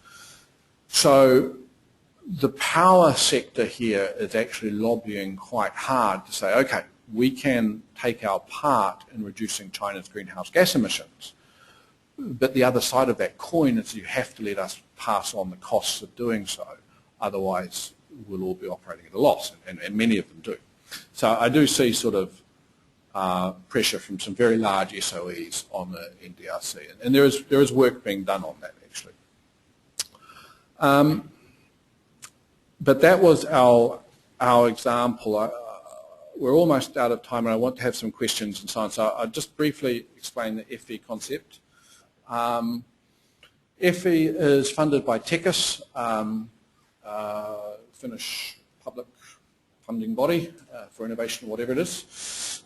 So the power sector here is actually lobbying quite hard to say, okay, we can take our part in reducing China's greenhouse gas emissions, but the other side of that coin is you have to let us pass on the costs of doing so, otherwise we'll all be operating at a loss, and many of them do. So I do see sort of pressure from some very large SOEs on the NDRC, and there is work being done on that actually. But that was our example. We're almost out of time, and I want to have some questions and so on. So I'll just briefly explain the FE concept. FE is funded by TECIS, Finnish public funding body for innovation, whatever it is,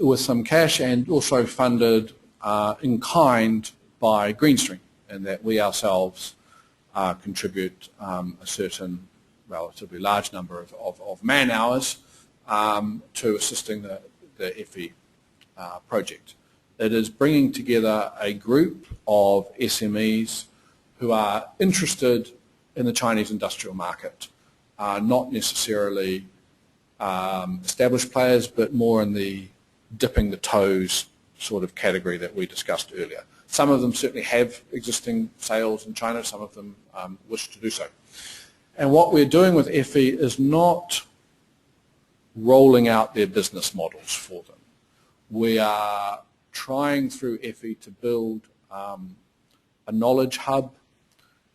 with some cash, and also funded in kind by Greenstream, in that we ourselves contribute a certain relatively large number of man hours to assisting the FE project. It is bringing together a group of SMEs who are interested in the Chinese industrial market, not necessarily established players, but more in the dipping the toes sort of category that we discussed earlier. Some of them certainly have existing sales in China, some of them wish to do so. And what we're doing with FE is not rolling out their business models for them. We are trying through FE to build a knowledge hub,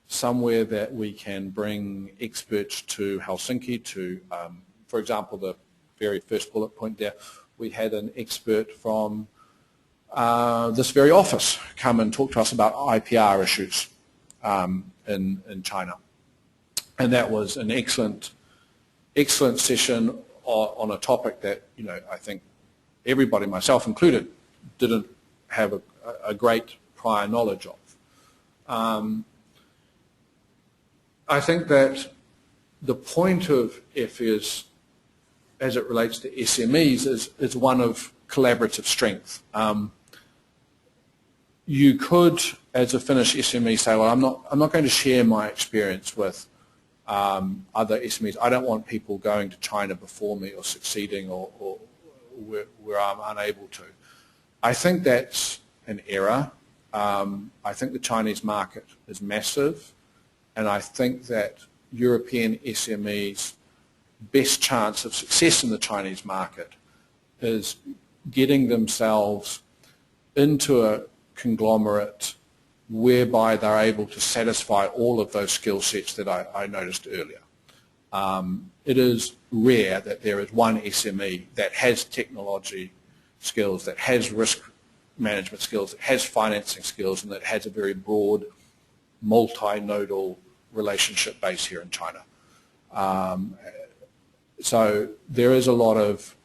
somewhere that we can bring experts to Helsinki to, for example, the very first bullet point there, we had an expert from this very office come and talk to us about IPR issues in China. And that was an excellent session on a topic that, you know, I think everybody, myself included, didn't have a great prior knowledge of. I think that the point of FE as it relates to SMEs is one of collaborative strength. You could, as a Finnish SME, say, well, I'm not going to share my experience with other SMEs. I don't want people going to China before me or succeeding or where I'm unable to. I think that's an error. I think the Chinese market is massive, and I think that European SMEs' best chance of success in the Chinese market is getting themselves into a conglomerate whereby they're able to satisfy all of those skill sets that I noticed earlier. It is rare that there is one SME that has technology skills, that has risk management skills, that has financing skills, and that has a very broad multi-nodal relationship base here in China. So there is a lot of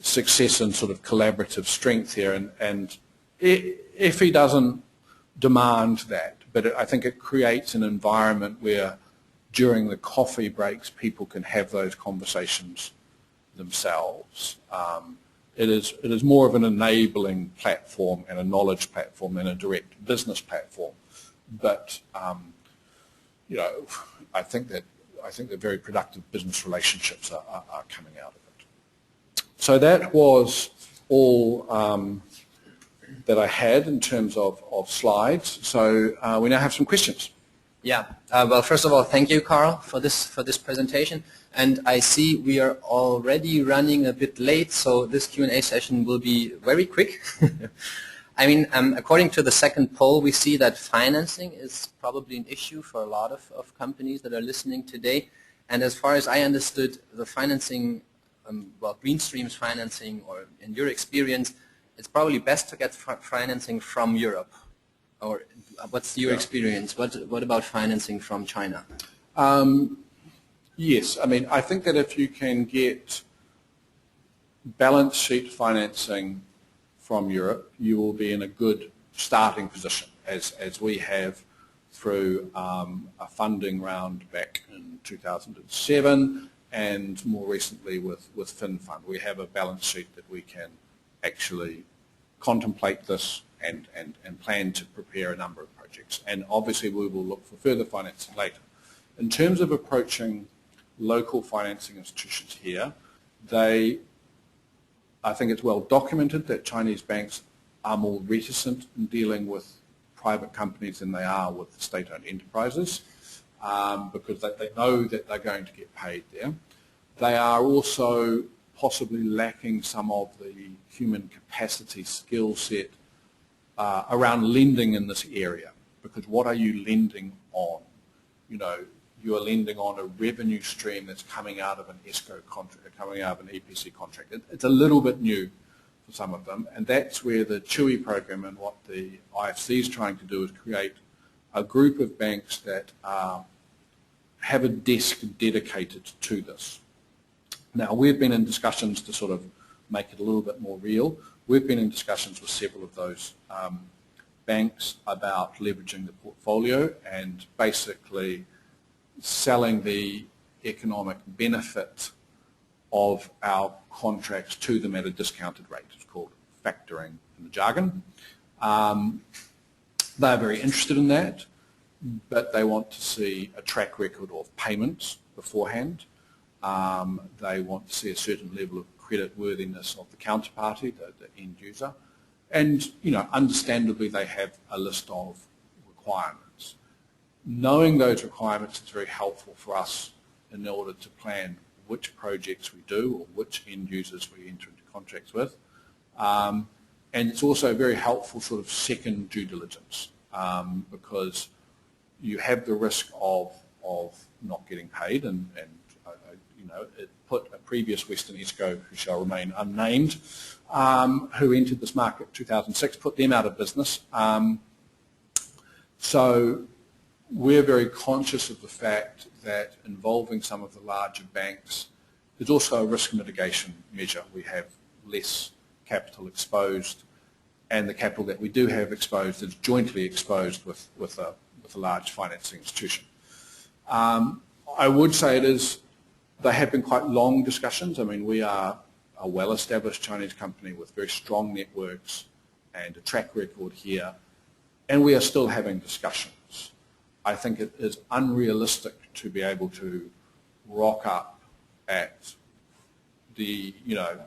success and sort of collaborative strength here, and FE doesn't demand that, but I think it creates an environment where during the coffee breaks people can have those conversations themselves. It is more of an enabling platform and a knowledge platform than a direct business platform, but you know, I think that very productive business relationships are coming out of it. So that was all that I had in terms of slides. So we now have some questions. Yeah. Well, first of all, thank you, Carl, for this presentation. And I see we are already running a bit late, so this Q&A session will be very quick. I mean, according to the second poll, we see that financing is probably an issue for a lot of companies that are listening today. And as far as I understood, the financing, well, Greenstream's financing, or in your experience, it's probably best to get financing from Europe. Or what's your experience? What about financing from China? Yes, I mean, I think that if you can get balance sheet financing from Europe, you will be in a good starting position, as we have through a funding round back in 2007 and more recently with FinFund. We have a balance sheet that we can actually contemplate this and plan to prepare a number of projects. And obviously we will look for further financing later. In terms of approaching local financing institutions here, I think it's well documented that Chinese banks are more reticent in dealing with private companies than they are with state-owned enterprises because they know that they're going to get paid there. They are also possibly lacking some of the human capacity skill set around lending in this area, because what are you lending on? You know, you are lending on a revenue stream that's coming out of an anesco contract, coming out of an EPC contract. It's a little bit new for some of them, and that's where the CHUI program and what the IFC is trying to do is create a group of banks that have a desk dedicated to this. Now, we've been in discussions to sort of make it a little bit more real. We've been in discussions with several of those banks about leveraging the portfolio and basically selling the economic benefit of our contracts to them at a discounted rate. It's called factoring in the jargon. They're very interested in that, but they want to see a track record of payments beforehand. They want to see a certain level of credit worthiness of the counterparty, the end user. And, you know, understandably they have a list of requirements. Knowing those requirements is very helpful for us in order to plan which projects we do or which end users we enter into contracts with. And it's also very helpful sort of second due diligence because you have the risk of not getting paid and you know, it put a previous Western ESCO, who shall remain unnamed, who entered this market in 2006, put them out of business. So we're very conscious of the fact that involving some of the larger banks is also a risk mitigation measure. We have less capital exposed, and the capital that we do have exposed is jointly exposed with a large financing institution. I would say they have been quite long discussions. I mean, we are a well-established Chinese company with very strong networks and a track record here, and we are still having discussions. I think it is unrealistic to be able to rock up at the, you know,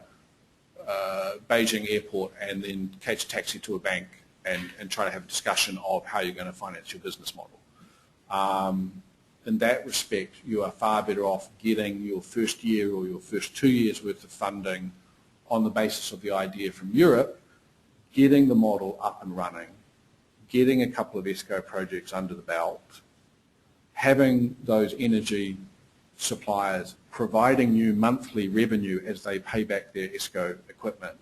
Beijing airport and then catch a taxi to a bank and try to have a discussion of how you're going to finance your business model. In that respect, you are far better off getting your first year or your first 2 years worth of funding on the basis of the idea from Europe, getting the model up and running, getting a couple of ESCO projects under the belt, having those energy suppliers providing you monthly revenue as they pay back their ESCO equipment,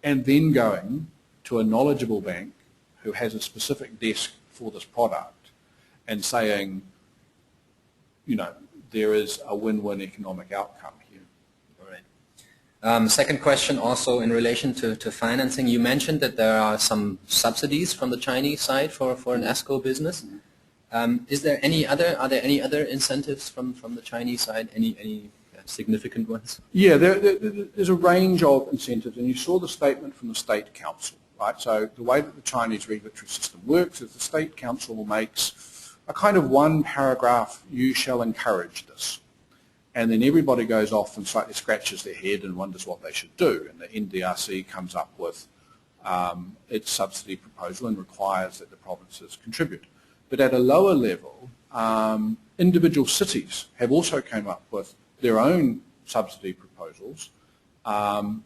and then going to a knowledgeable bank who has a specific desk for this product and saying, you know, there is a win-win economic outcome here. All right. Second question also in relation to financing. You mentioned that there are some subsidies from the Chinese side for an ESCO business. Are there any other incentives from the Chinese side, any significant ones? Yeah, there's a range of incentives, and you saw the statement from the State Council, right? So the way that the Chinese regulatory system works is the State Council makes a kind of one paragraph, you shall encourage this. And then everybody goes off and slightly scratches their head and wonders what they should do. And the NDRC comes up with its subsidy proposal and requires that the provinces contribute. But at a lower level, individual cities have also come up with their own subsidy proposals. And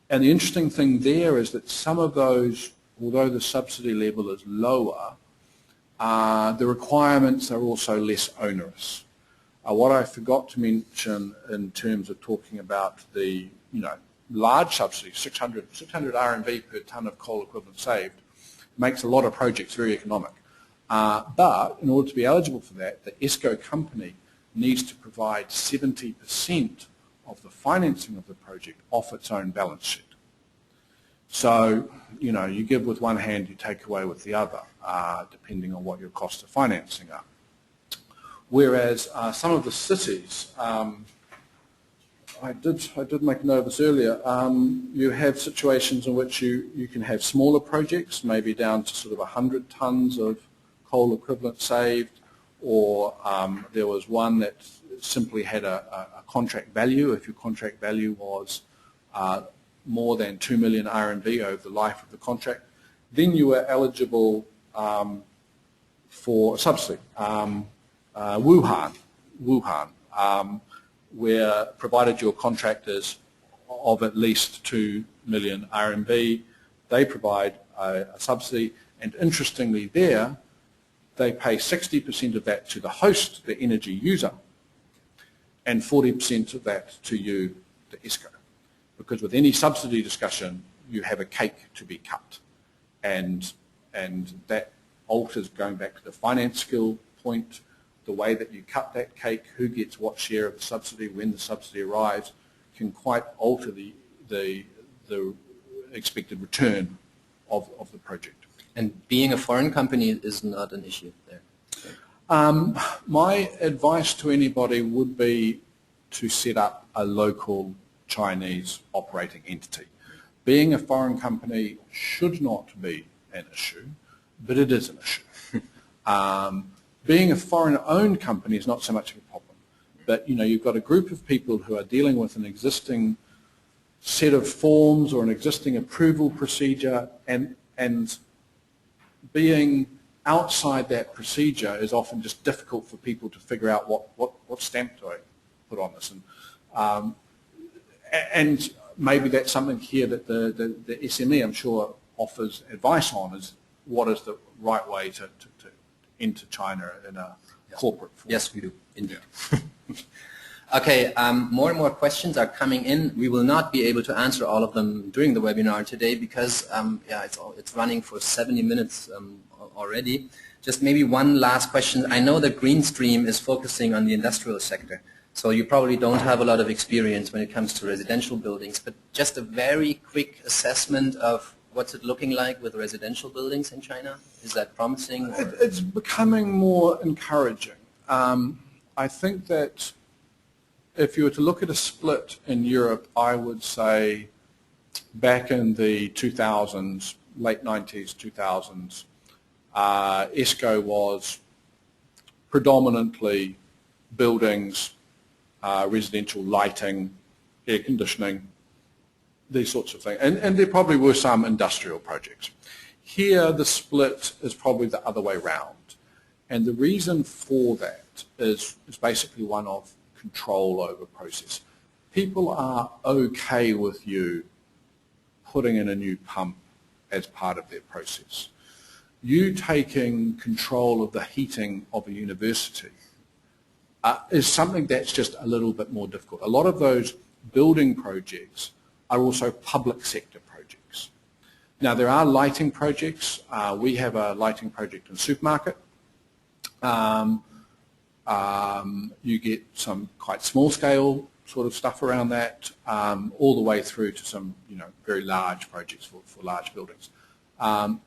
the interesting thing there is that some of those, although the subsidy level is lower, the requirements are also less onerous. What I forgot to mention in terms of talking about the, you know, large subsidies, 600 RMB per tonne of coal equivalent saved, makes a lot of projects very economic. But in order to be eligible for that, the ESCO company needs to provide 70% of the financing of the project off its own balance sheet. So, you know, you give with one hand, you take away with the other, depending on what your cost of financing are. Whereas some of the cities, I did make a note of this earlier, you have situations in which you can have smaller projects, maybe down to sort of 100 tonnes of coal equivalent saved, or there was one that simply had a contract value. If your contract value was more than 2 million RMB over the life of the contract, then you were eligible for a subsidy. Wuhan, where provided your contract is of at least 2 million RMB, they provide a subsidy, and interestingly there, they pay 60% of that to the host, the energy user, and 40% of that to you, the ESCO. Because with any subsidy discussion, you have a cake to be cut. And that alters, going back to the finance skill point, the way that you cut that cake, who gets what share of the subsidy, when the subsidy arrives, can quite alter the expected return of the project. And being a foreign company is not an issue there? My advice to anybody would be to set up a local Chinese operating entity. Being a foreign company should not be an issue, but it is an issue. Being a foreign-owned company is not so much of a problem, but you've got a group of people who are dealing with an existing set of forms or an existing approval procedure, and being outside that procedure is often just difficult for people to figure out what stamp do I put on this. And maybe that's something here that the SME, I'm sure, offers advice on, is what is the right way to enter China in a corporate form. Yes, we do, indeed. Okay, more and more questions are coming in. We will not be able to answer all of them during the webinar today because it's running for 70 minutes already. Just maybe one last question. I know that Greenstream is focusing on the industrial sector, so you probably don't have a lot of experience when it comes to residential buildings, but just a very quick assessment of what's it looking like with residential buildings in China? Is that promising? It's becoming more encouraging. I think that if you were to look at a split in Europe, I would say back in the 2000s, late 90s, 2000s, ESCO was predominantly buildings, residential lighting, air conditioning, these sorts of things. And there probably were some industrial projects. Here the split is probably the other way round. And the reason for that is basically one of control over process. People are okay with you putting in a new pump as part of their process. You taking control of the heating of a university is something that's just a little bit more difficult. A lot of those building projects are also public sector projects. Now there are lighting projects. We have a lighting project in a supermarket. You get some quite small scale sort of stuff around that, all the way through to some very large projects for large buildings.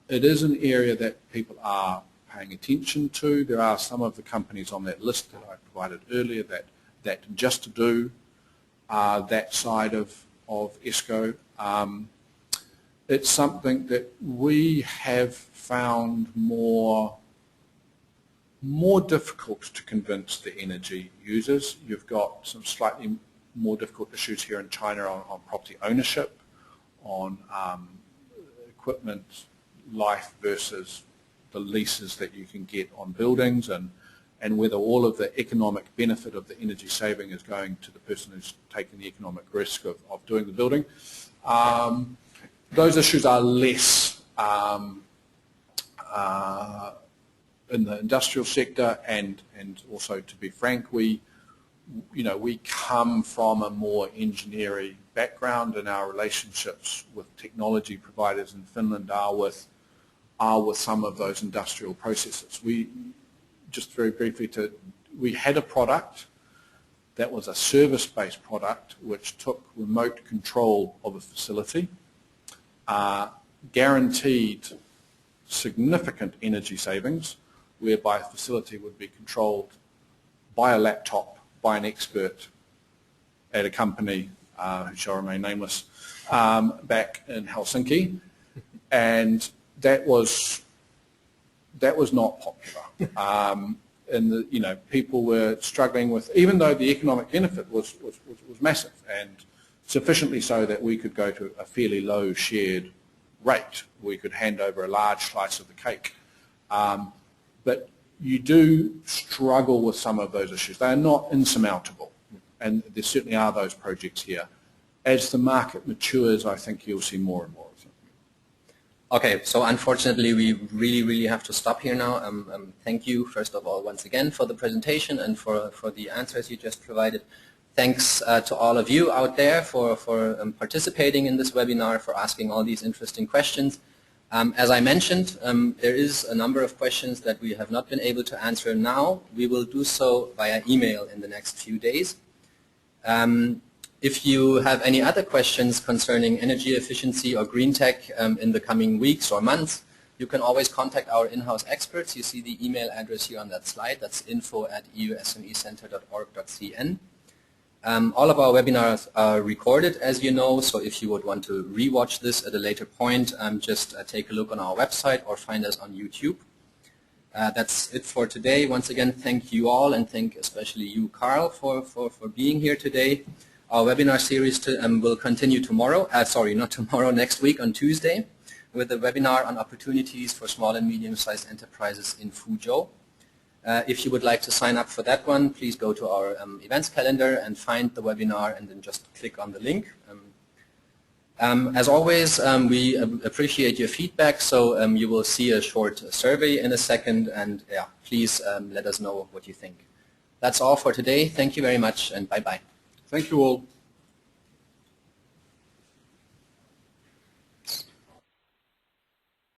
It is an area that people are paying attention to. There are some of the companies on that list that I provided earlier that just do that side of ESCO. It's something that we have found more difficult to convince the energy users. You've got some slightly more difficult issues here in China on property ownership, on equipment life versus the leases that you can get on buildings, and whether all of the economic benefit of the energy saving is going to the person who's taking the economic risk of doing the building. Those issues are less in the industrial sector, and also, to be frank, we come from a more engineering background, and our relationships with technology providers in Finland are with some of those industrial processes. We just very briefly we had a product that was a service-based product which took remote control of a facility, guaranteed significant energy savings, whereby a facility would be controlled by a laptop by an expert at a company who shall remain nameless back in Helsinki, and that was not popular. And people were struggling with, even though the economic benefit was massive, and sufficiently so that we could go to a fairly low shared rate. We could hand over a large slice of the cake. But you do struggle with some of those issues. They are not insurmountable, and there certainly are those projects here. As the market matures, I think you'll see more and more of them. Okay, so unfortunately we really have to stop here now. Thank you, first of all, once again for the presentation and for the answers you just provided. Thanks to all of you out there for participating in this webinar, for asking all these interesting questions. As I mentioned, there is a number of questions that we have not been able to answer now. We will do so via email in the next few days. If you have any other questions concerning energy efficiency or green tech in the coming weeks or months, You can always contact our in-house experts. You see the email address here on that slide. That's info@eusmecenter.org.cn. All of our webinars are recorded, as you know, so if you would want to rewatch this at a later point, just take a look on our website or find us on YouTube. That's it for today. Once again, thank you all, and thank especially you, Carl, for being here today. Our webinar series will continue tomorrow, not tomorrow, next week on Tuesday, with a webinar on opportunities for small and medium-sized enterprises in Fuzhou. If you would like to sign up for that one, please go to our events calendar and find the webinar and then just click on the link. As always, we appreciate your feedback, so you will see a short survey in a second, and yeah, please let us know what you think. That's all for today. Thank you very much, and bye-bye. Thank you all.